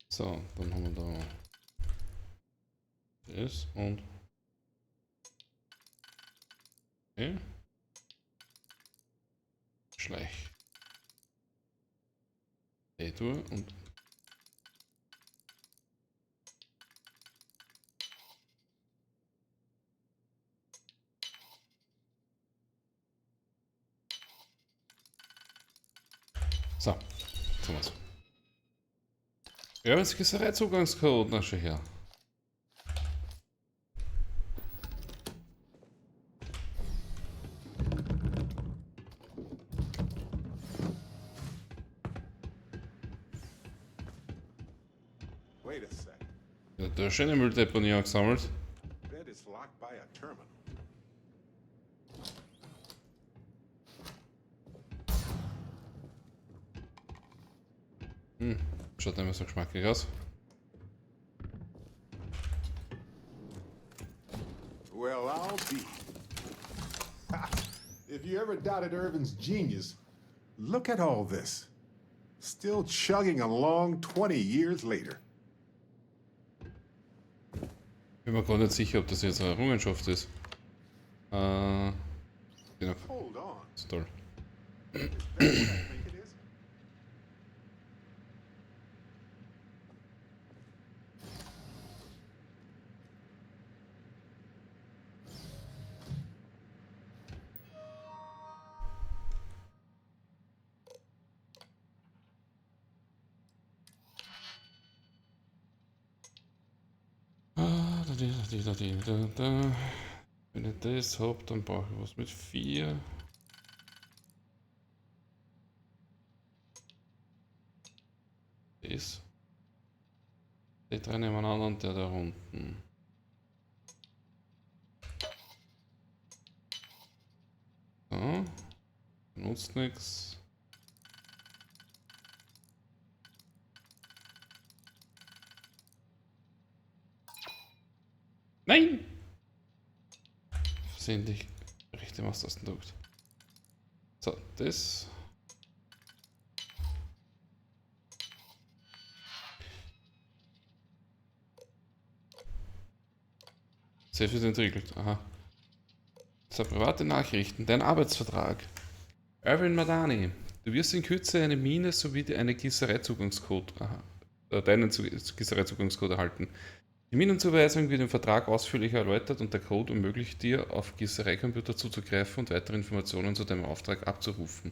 So, dann haben wir da das und okay. Schleich. Tour und so, jetzt haben wir's. Ja, jetzt ist der Zugangscode, na schon her. wait a sec. Ja, da ist eine Mülldeponie angesammelt. Bed is locked by a terminal. Hm, schaut nicht mehr so geschmackig aus. Well, I'll be. If you ever doubted Irvin's genius, look at all this. Still chugging along 20 years later. Ich bin mir gar nicht sicher, ob das jetzt eine Errungenschaft ist. Genau. Hold on. Ist toll. Wenn ich das habe, dann brauche ich was mit 4. Das. Die drei nebeneinander und der da unten. So. Nutzt nichts. Nein! Versehentlich rechte Maustasten drückt. So, das. Sehr viel entriegelt. Aha. So, private Nachrichten. Dein Arbeitsvertrag. Irvin Madani. Du wirst in Kürze eine Mine sowie einen Gießereizugangcode Gießereizugangcode erhalten. Die Minenzuweisung wird im Vertrag ausführlich erläutert und der Code ermöglicht dir, auf Gießereicomputer zuzugreifen und weitere Informationen zu deinem Auftrag abzurufen.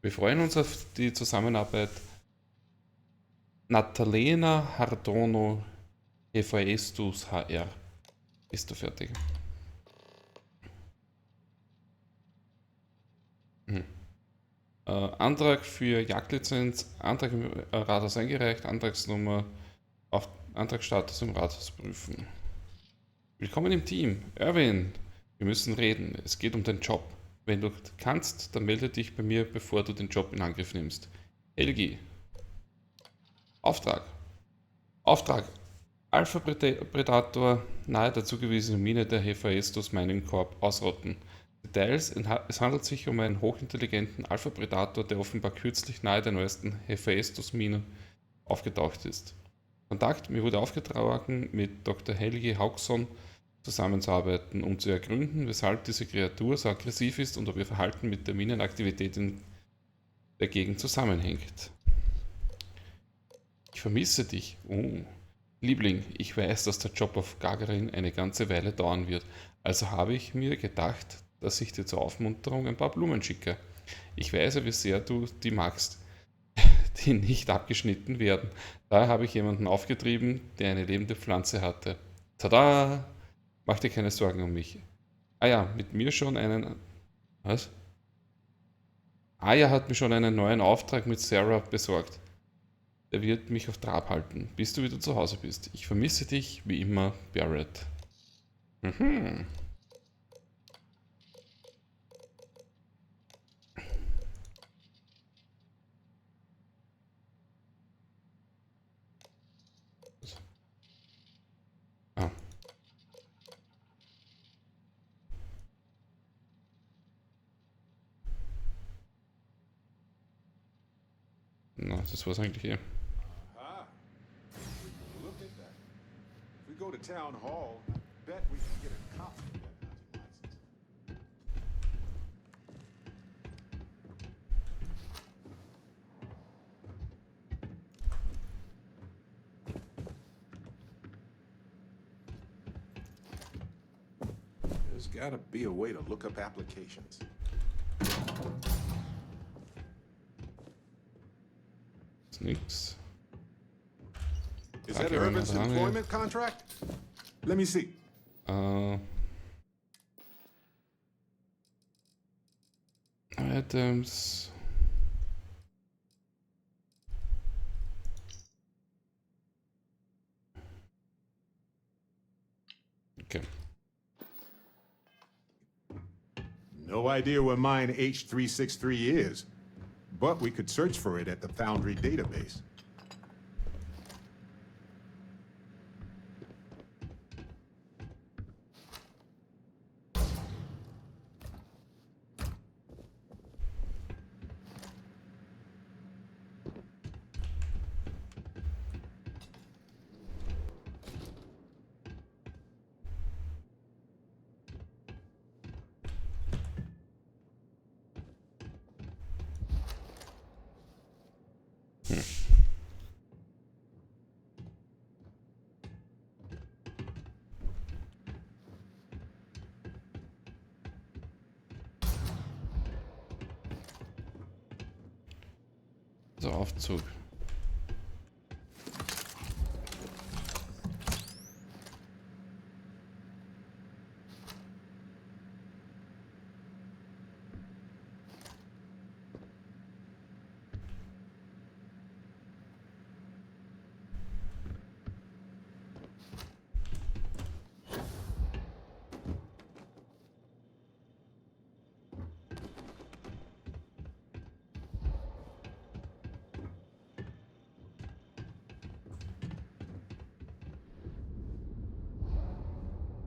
Wir freuen uns auf die Zusammenarbeit. Natalena Hardono, Hephaestus HR. Bist du fertig? Antrag für Jagdlizenz, Antrag im Rathaus eingereicht, Antragsnummer auf Antragsstatus im Rathaus prüfen. Willkommen im Team. Erwin, wir müssen reden. Es geht um den Job. Wenn du kannst, dann melde dich bei mir, bevor du den Job in Angriff nimmst. Helgi. Auftrag. Alpha Predator nahe der zugewiesenen Mine der Hephaestus Mining Corp ausrotten. Details: Es handelt sich um einen hochintelligenten Alpha Predator, der offenbar kürzlich nahe der neuesten Hephaestus Mine aufgetaucht ist. Kontakt: Mir wurde aufgetragen, mit Dr. Helgi Hauksson zusammenzuarbeiten, um zu ergründen, weshalb diese Kreatur so aggressiv ist und ob ihr Verhalten mit der Minenaktivität in der Gegend zusammenhängt. Ich vermisse dich. Oh. Liebling, ich weiß, dass der Job auf Gagarin eine ganze Weile dauern wird, also habe ich mir gedacht, dass ich dir zur Aufmunterung ein paar Blumen schicke. Ich weiß ja, wie sehr du die magst, die nicht abgeschnitten werden. Daher habe ich jemanden aufgetrieben, der eine lebende Pflanze hatte. Tada! Mach dir keine Sorgen um mich. Aya hat mir schon einen neuen Auftrag mit Sarah besorgt. Der wird mich auf Trab halten, bis du wieder zu Hause bist. Ich vermisse dich, wie immer, Barrett. Mhm. Ah. Na, das war's eigentlich eh. Ah, look at that. If we go to town hall, I bet we can get a copy of that hunting license. There's gotta be a way to look up applications. Nix. Is that Irvin's employment contract? Let me see. Items. Okay. No idea where mine H363 is, but we could search for it at the Foundry database. So, Aufzug.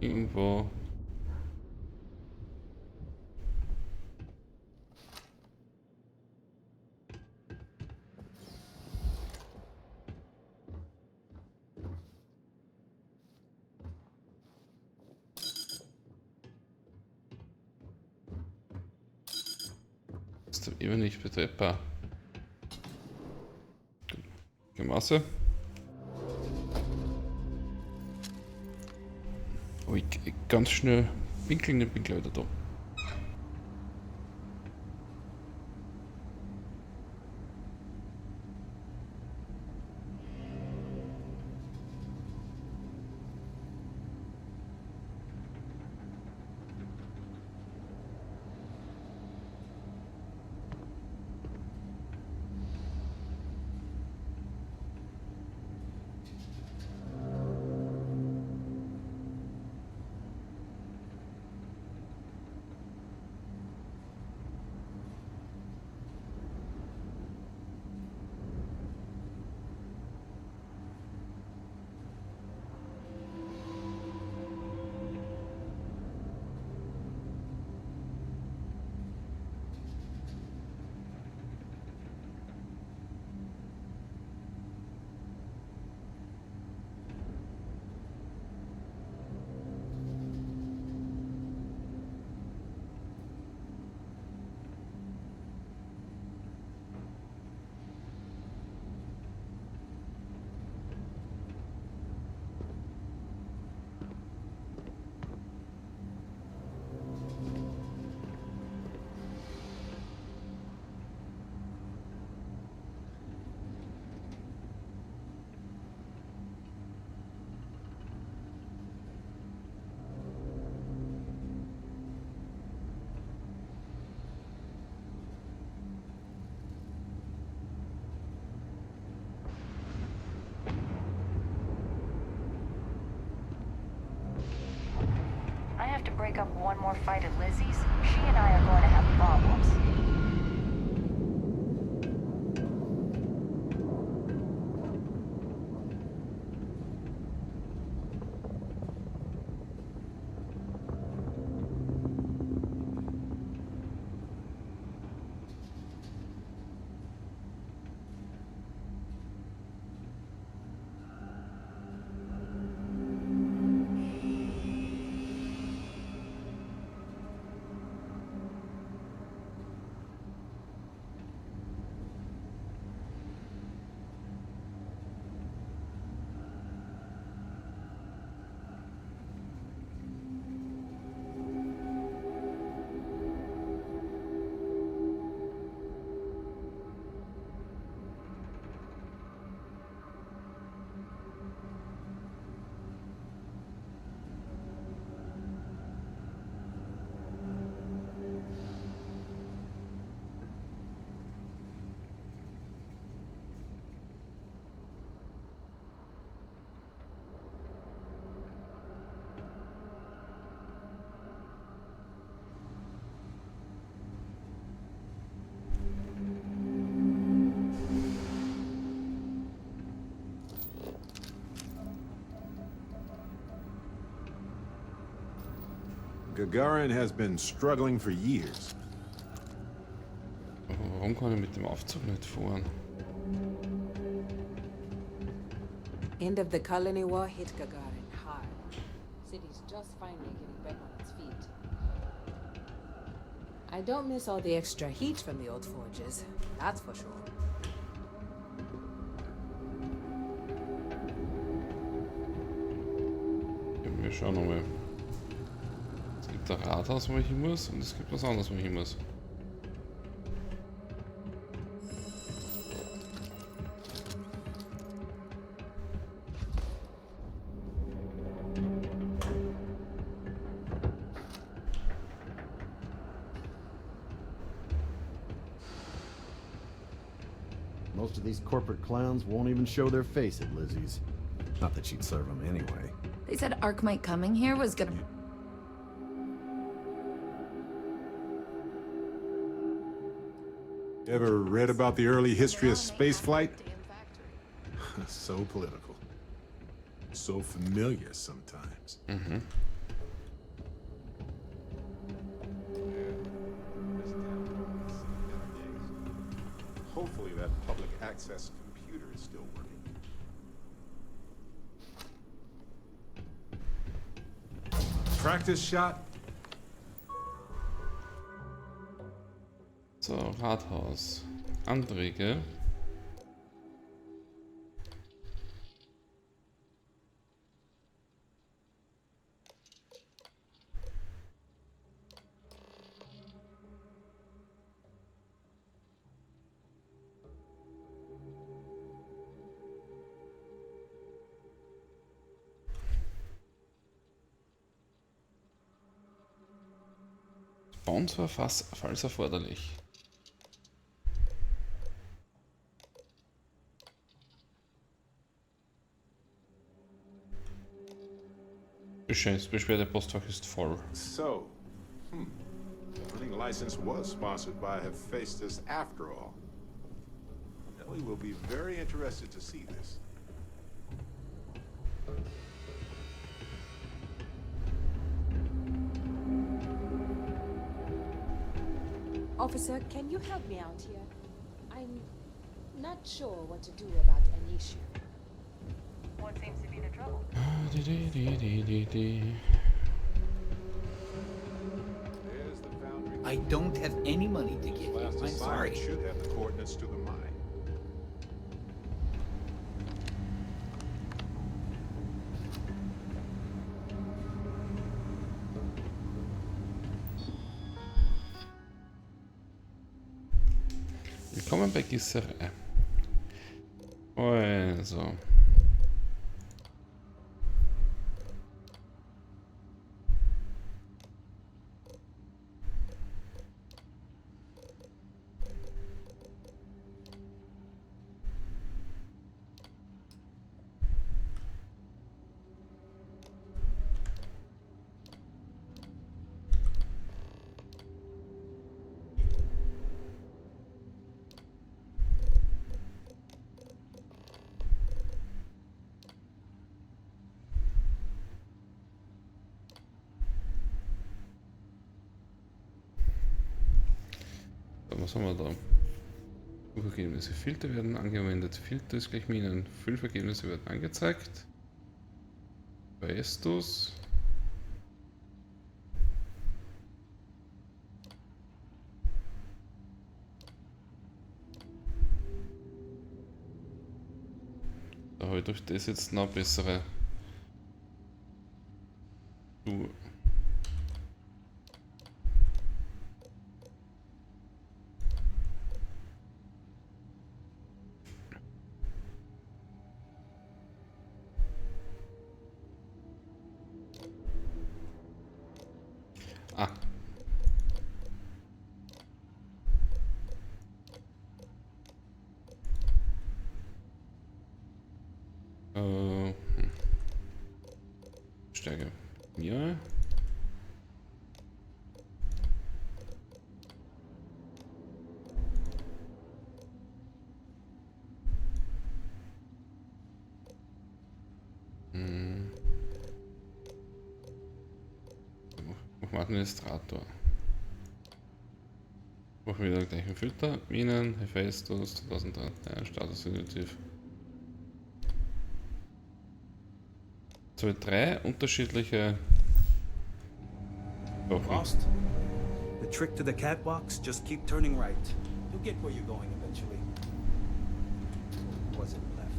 Irgendwo. trotzdem eben nicht betretbar. Gemasse. Oh, ich ganz schnell pinkeln, ich bin gleich wieder da. I have to break up one more fight at Lizzie's. She and I are going to have problems. Gagarin has been struggling for years. Warum kann ich mit dem Aufzug nicht fahren? End of the colony war hit Gagarin hard. City's just finally getting back on its feet. I don't miss all the extra heat from the old forges, that's for sure. Wir schauen nochmal. Es gibt ein Rathaus, wo ich hin muss, und es gibt was anderes, wo ich hin muss. Most of these corporate clowns won't even show their face at Lizzie's. Not that she'd serve them anyway. They said Arkmite coming here was gonna... Ever read about the early history of spaceflight? So political. So familiar sometimes. Mhm. Hopefully that public access computer is still working. Practice shot? So, Rathaus. Anträge. Sponsor, falls erforderlich. Beschwerdepostfach ist voll. So, the hunting license was sponsored by Hephaestus after all. Ellie will be very interested to see this. Officer, can you help me out here? I'm not sure what to do about an issue. What seems to be the trouble? I don't have any money to give you. I'm sorry. Should have the coordinates to the mine. Willkommen bei Gießerei. Also. Was haben wir da? Suchergebnisse. Filter werden angewendet. Filter ist gleich Minen. Fünfergebnisse werden angezeigt. Estus. Da habe ich durch das jetzt noch bessere. Stärke. Ja. Administrator. Machen wir wieder gleich einen Filter. Minen, Hephaestus, 2003, ja, Status definitiv. So, 3 unterschiedliche Lost? The trick to the catwalks, just keep turning right. You'll get where you're going eventually. Or was it left?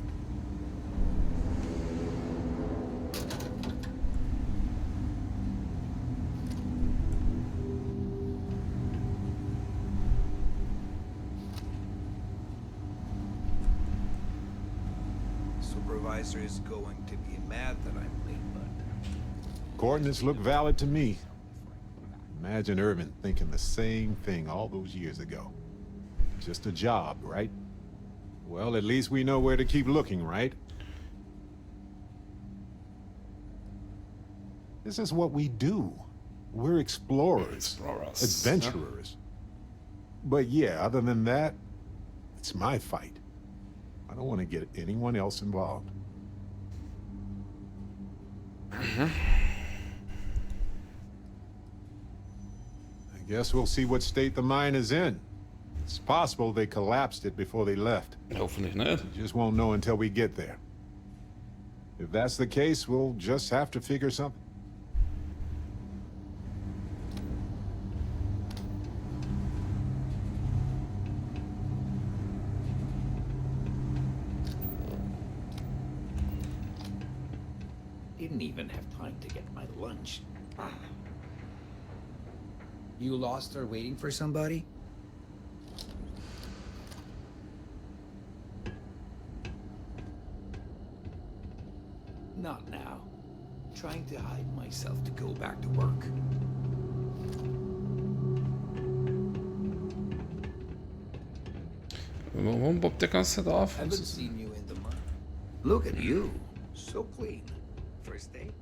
Supervisor is going to be mad that I'm late, but... Coordinates look valid to me. Imagine Irvin thinking the same thing all those years ago. Just a job, right? Well, at least we know where to keep looking, right? This is what we do. We're explorers. Adventurers. But yeah, other than that, it's my fight. I don't want to get anyone else involved. I guess we'll see what state the mine is in. It's possible they collapsed it before they left. Hoffentlich nicht. We just won't know until we get there. If that's the case, we'll just have to figure something. didn't even have time to get my lunch. You lost her waiting for somebody? Not now. Trying to hide myself to go back to work. Warum poppt der ganze Zeit auf? Haven't seen you in the month. Look at you. So clean. First date?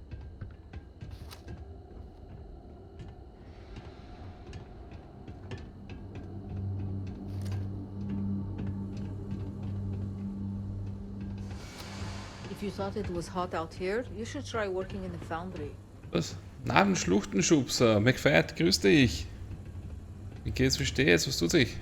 If you thought it was hot out here, you should try working in the foundry. Was? Nabenschluchtenschubser, McFad, grüß dich. Wie geht's, wie steht's, was tut sich?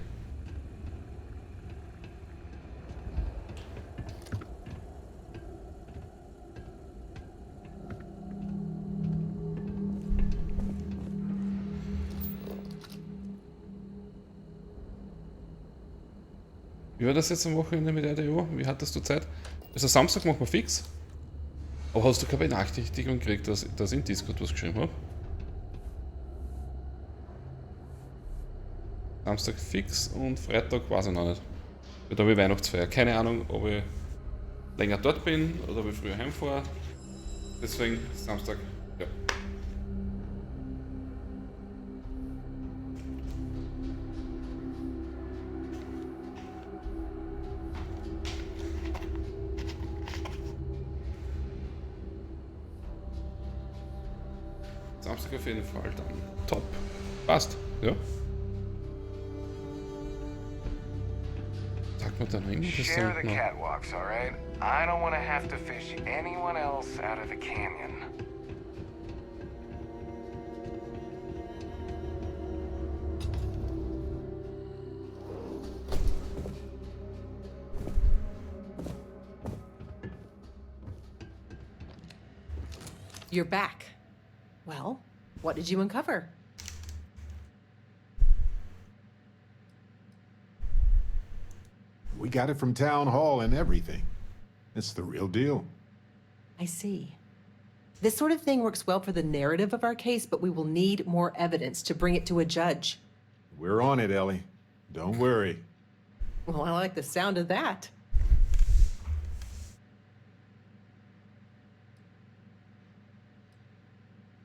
Wie war das jetzt am Wochenende mit RDO? Wie hattest du Zeit? Also Samstag machen wir fix. Aber hast du keine Benachrichtigung gekriegt, dass ich in Discord was geschrieben habe? Samstag fix und Freitag weiß ich noch nicht. Da habe ich Weihnachtsfeier. Keine Ahnung, ob ich länger dort bin oder ob ich früher heimfahre. Deswegen Samstag, ja. Samstag auf jeden Fall dann. Top. Passt, ja. Sagt man dann irgendwas? Share the catwalks, alright? I don't want to have to fish anyone else out of the canyon. You're back. Well, what did you uncover? We got it from town hall and everything. It's the real deal. I see. This sort of thing works well for the narrative of our case, but we will need more evidence to bring it to a judge. We're on it, Ellie. Don't worry. Well, I like the sound of that.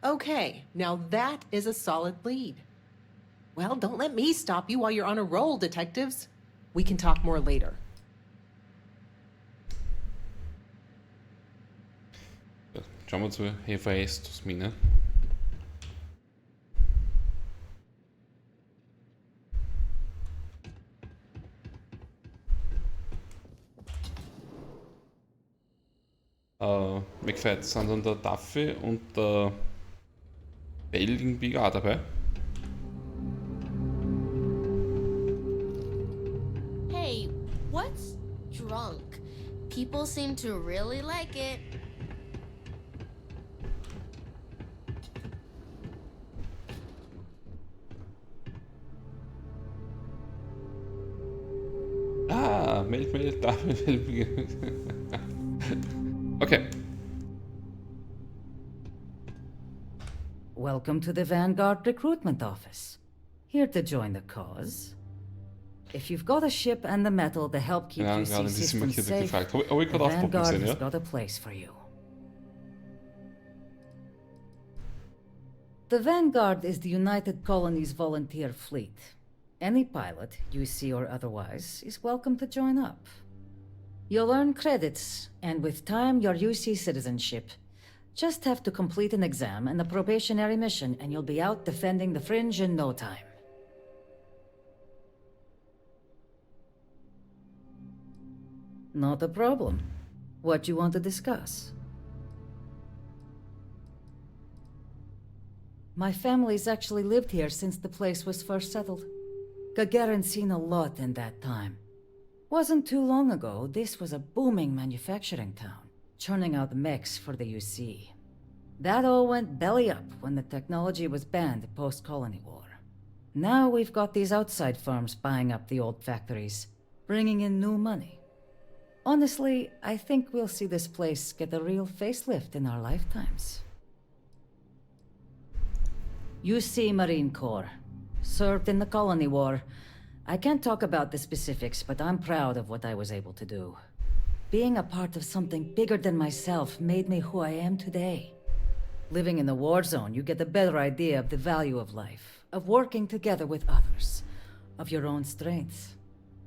Okay, now that is a solid lead. Well, don't let me stop you while you're on a roll, detectives. We can talk more later. Schauen wir zur Hephaestus-Mine. McFad, sind dann der Duffy und der Belgenbieg auch dabei? Hey, what's drunk? People seem to really like it. Ah, meld, Duffy. Okay. Welcome to the Vanguard Recruitment Office. Here to join the cause. If you've got a ship and the metal to help keep UC systems safe, the Vanguard has got a place for you. The Vanguard is the United Colonies volunteer fleet. Any pilot, UC or otherwise, is welcome to join up. You'll earn credits, and with time, your UC citizenship. Just have to complete an exam and a probationary mission, and you'll be out defending the Fringe in no time. Not a problem. What you want to discuss? My family's actually lived here since the place was first settled. Gagarin's seen a lot in that time. Wasn't too long ago, this was a booming manufacturing town, churning out mechs for the UC. That all went belly up when the technology was banned post-colony war. Now we've got these outside firms buying up the old factories, bringing in new money. Honestly, I think we'll see this place get a real facelift in our lifetimes. UC Marine Corps. Served in the Colony War. I can't talk about the specifics, but I'm proud of what I was able to do. Being a part of something bigger than myself made me who I am today. Living in the war zone, you get a better idea of the value of life, of working together with others, of your own strengths.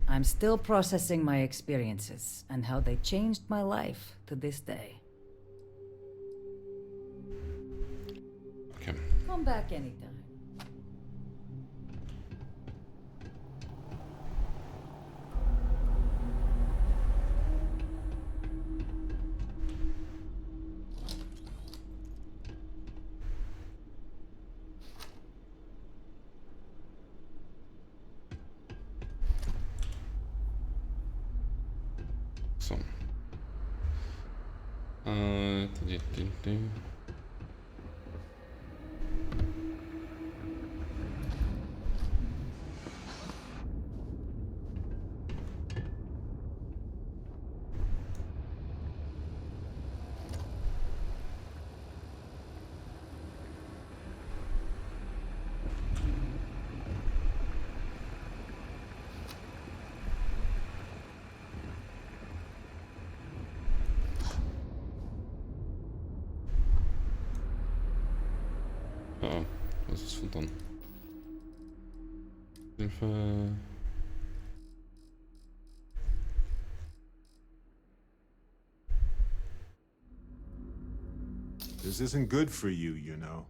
I'm still processing my experiences and how they changed my life to this day. Okay. Come back anytime. So. Ja, was ist von dann? Auf jeden Fall. This isn't good for you, you know.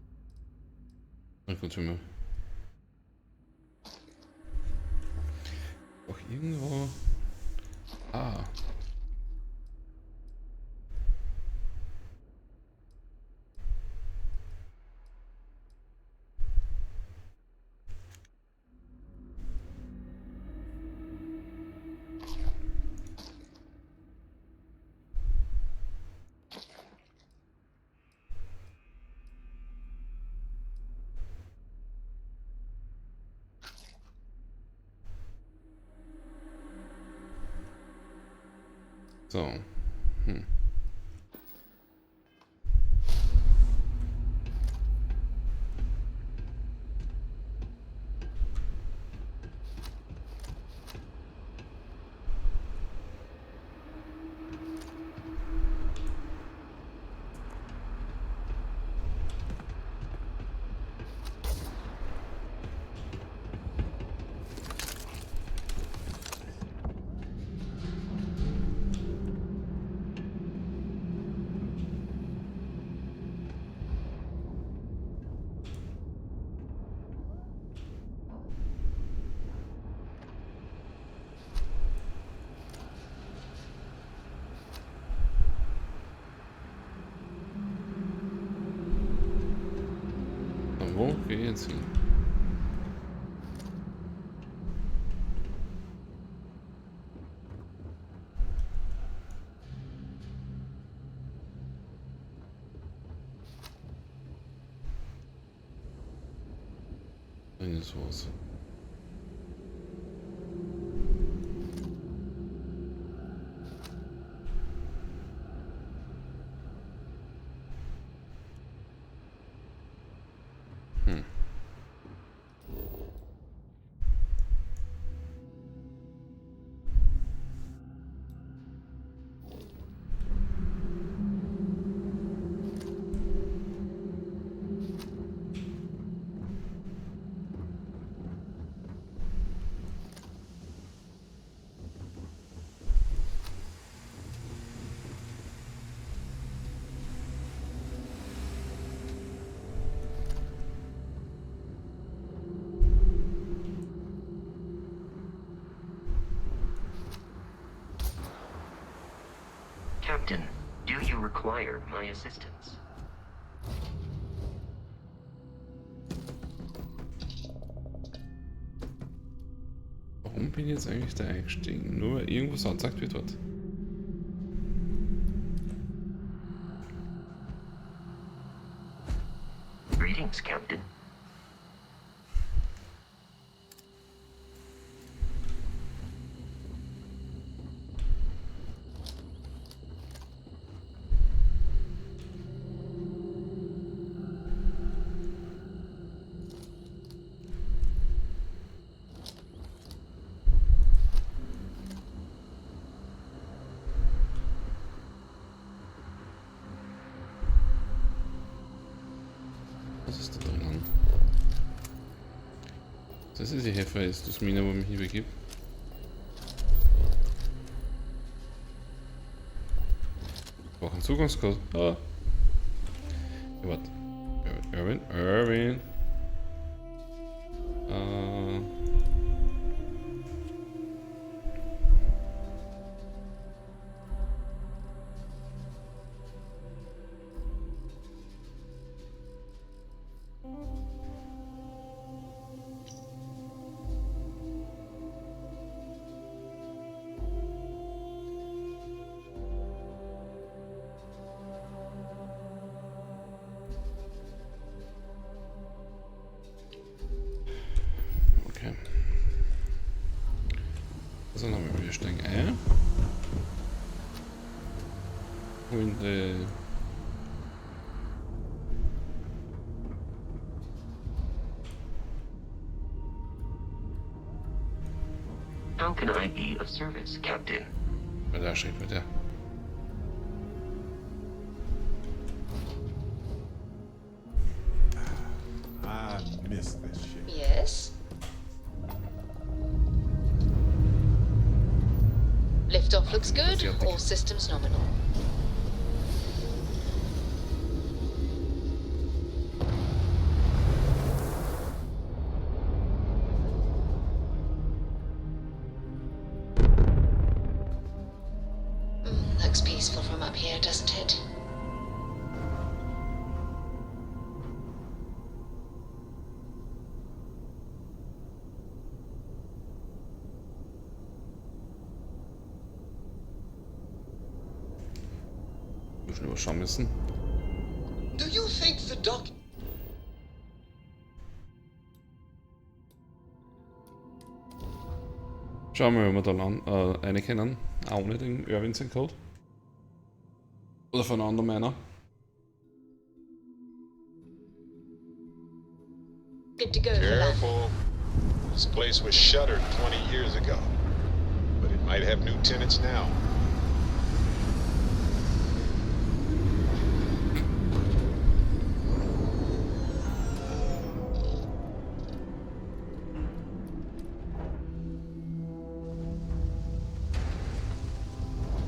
Dann kannst du mal. Auch irgendwo. Ah. So. Wo gehe ich jetzt hin? Irgend sowas. Captain, do you require my assistance? Warum bin ich jetzt eigentlich da eingestiegen? Nur weil irgendwas angezeigt wird dort. Greetings, Captain. Das ist die Hefe, ist das Mine, wo ich mich übergib. Ich brauche einen Zugangscode. Ah. Ja, warte. Irwin. Okay. Also dann haben wir steigen ein. Holen die How can I be of service, Captain? bei der schreibt bei der. I miss this shit. Yes? Liftoff looks good. All systems nominal. Looks peaceful from up here, doesn't it? Wir schon überschauen müssen. Do you think the doc... Schauen wir, ob wir da eine kennen. Auch ohne den Irwin sein Code. Oder von einem anderen meiner. Good to go. Careful. This place was shuttered 20 years ago. But it might have new tenants now.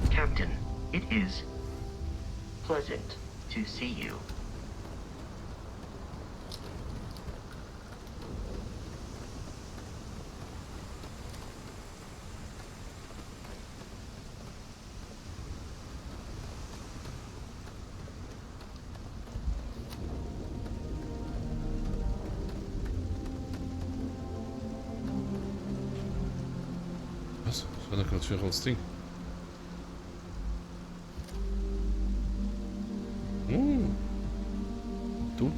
Captain, it is pleasant to see you. Was? Was war da gerade für ein Rotzding?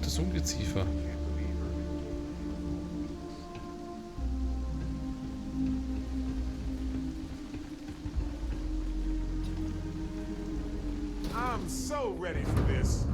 Das Ungeziefer. I'm so ready for this.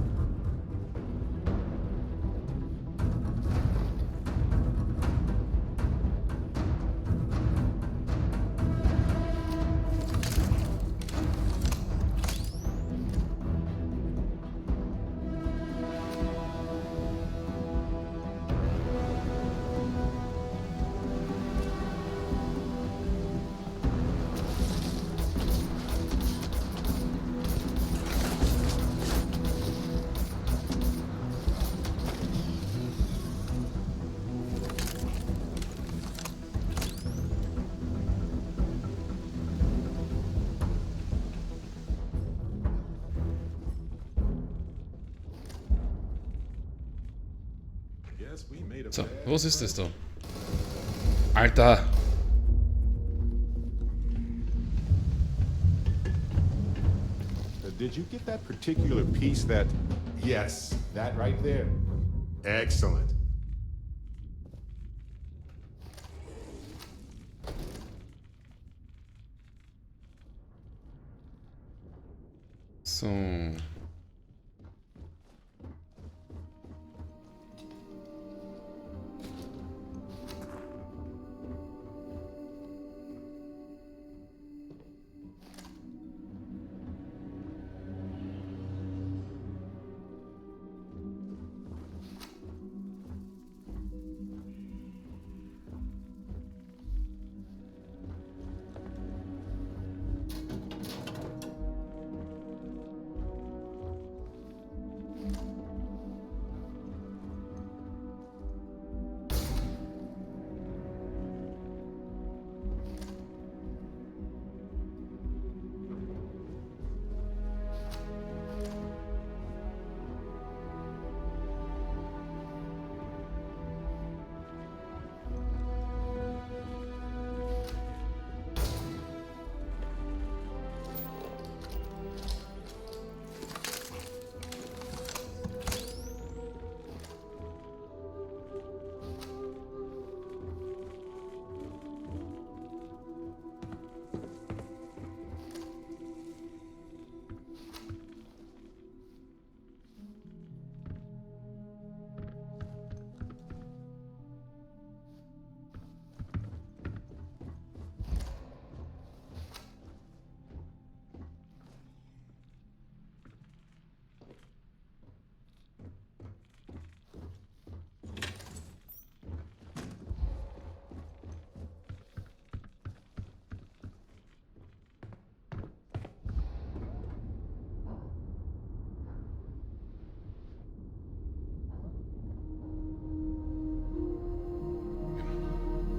So, was ist das da? Alter! Did you get that particular piece that... Yes, that right there. Excellent. So.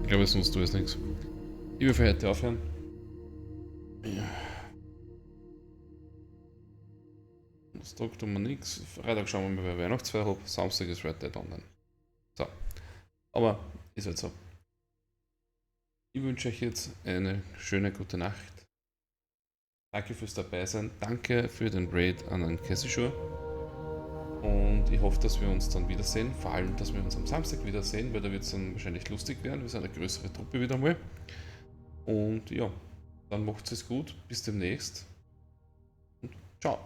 Ich glaube, sonst tue ich nichts. Ich will für heute aufhören. Ja. Donnerstag tun wir nichts. Freitag schauen wir mal, wer Weihnachtsfeier hat. Samstag ist Red Dead Online. So. Aber ist halt so. Ich wünsche euch jetzt eine schöne gute Nacht. Danke fürs Dabeisein. Danke für den Raid an den Käseschuh. Und ich hoffe, dass wir uns dann wiedersehen. Vor allem, dass wir uns am Samstag wiedersehen, weil da wird es dann wahrscheinlich lustig werden. Wir sind eine größere Truppe wieder mal. Und ja, dann macht es gut. Bis demnächst. Und ciao.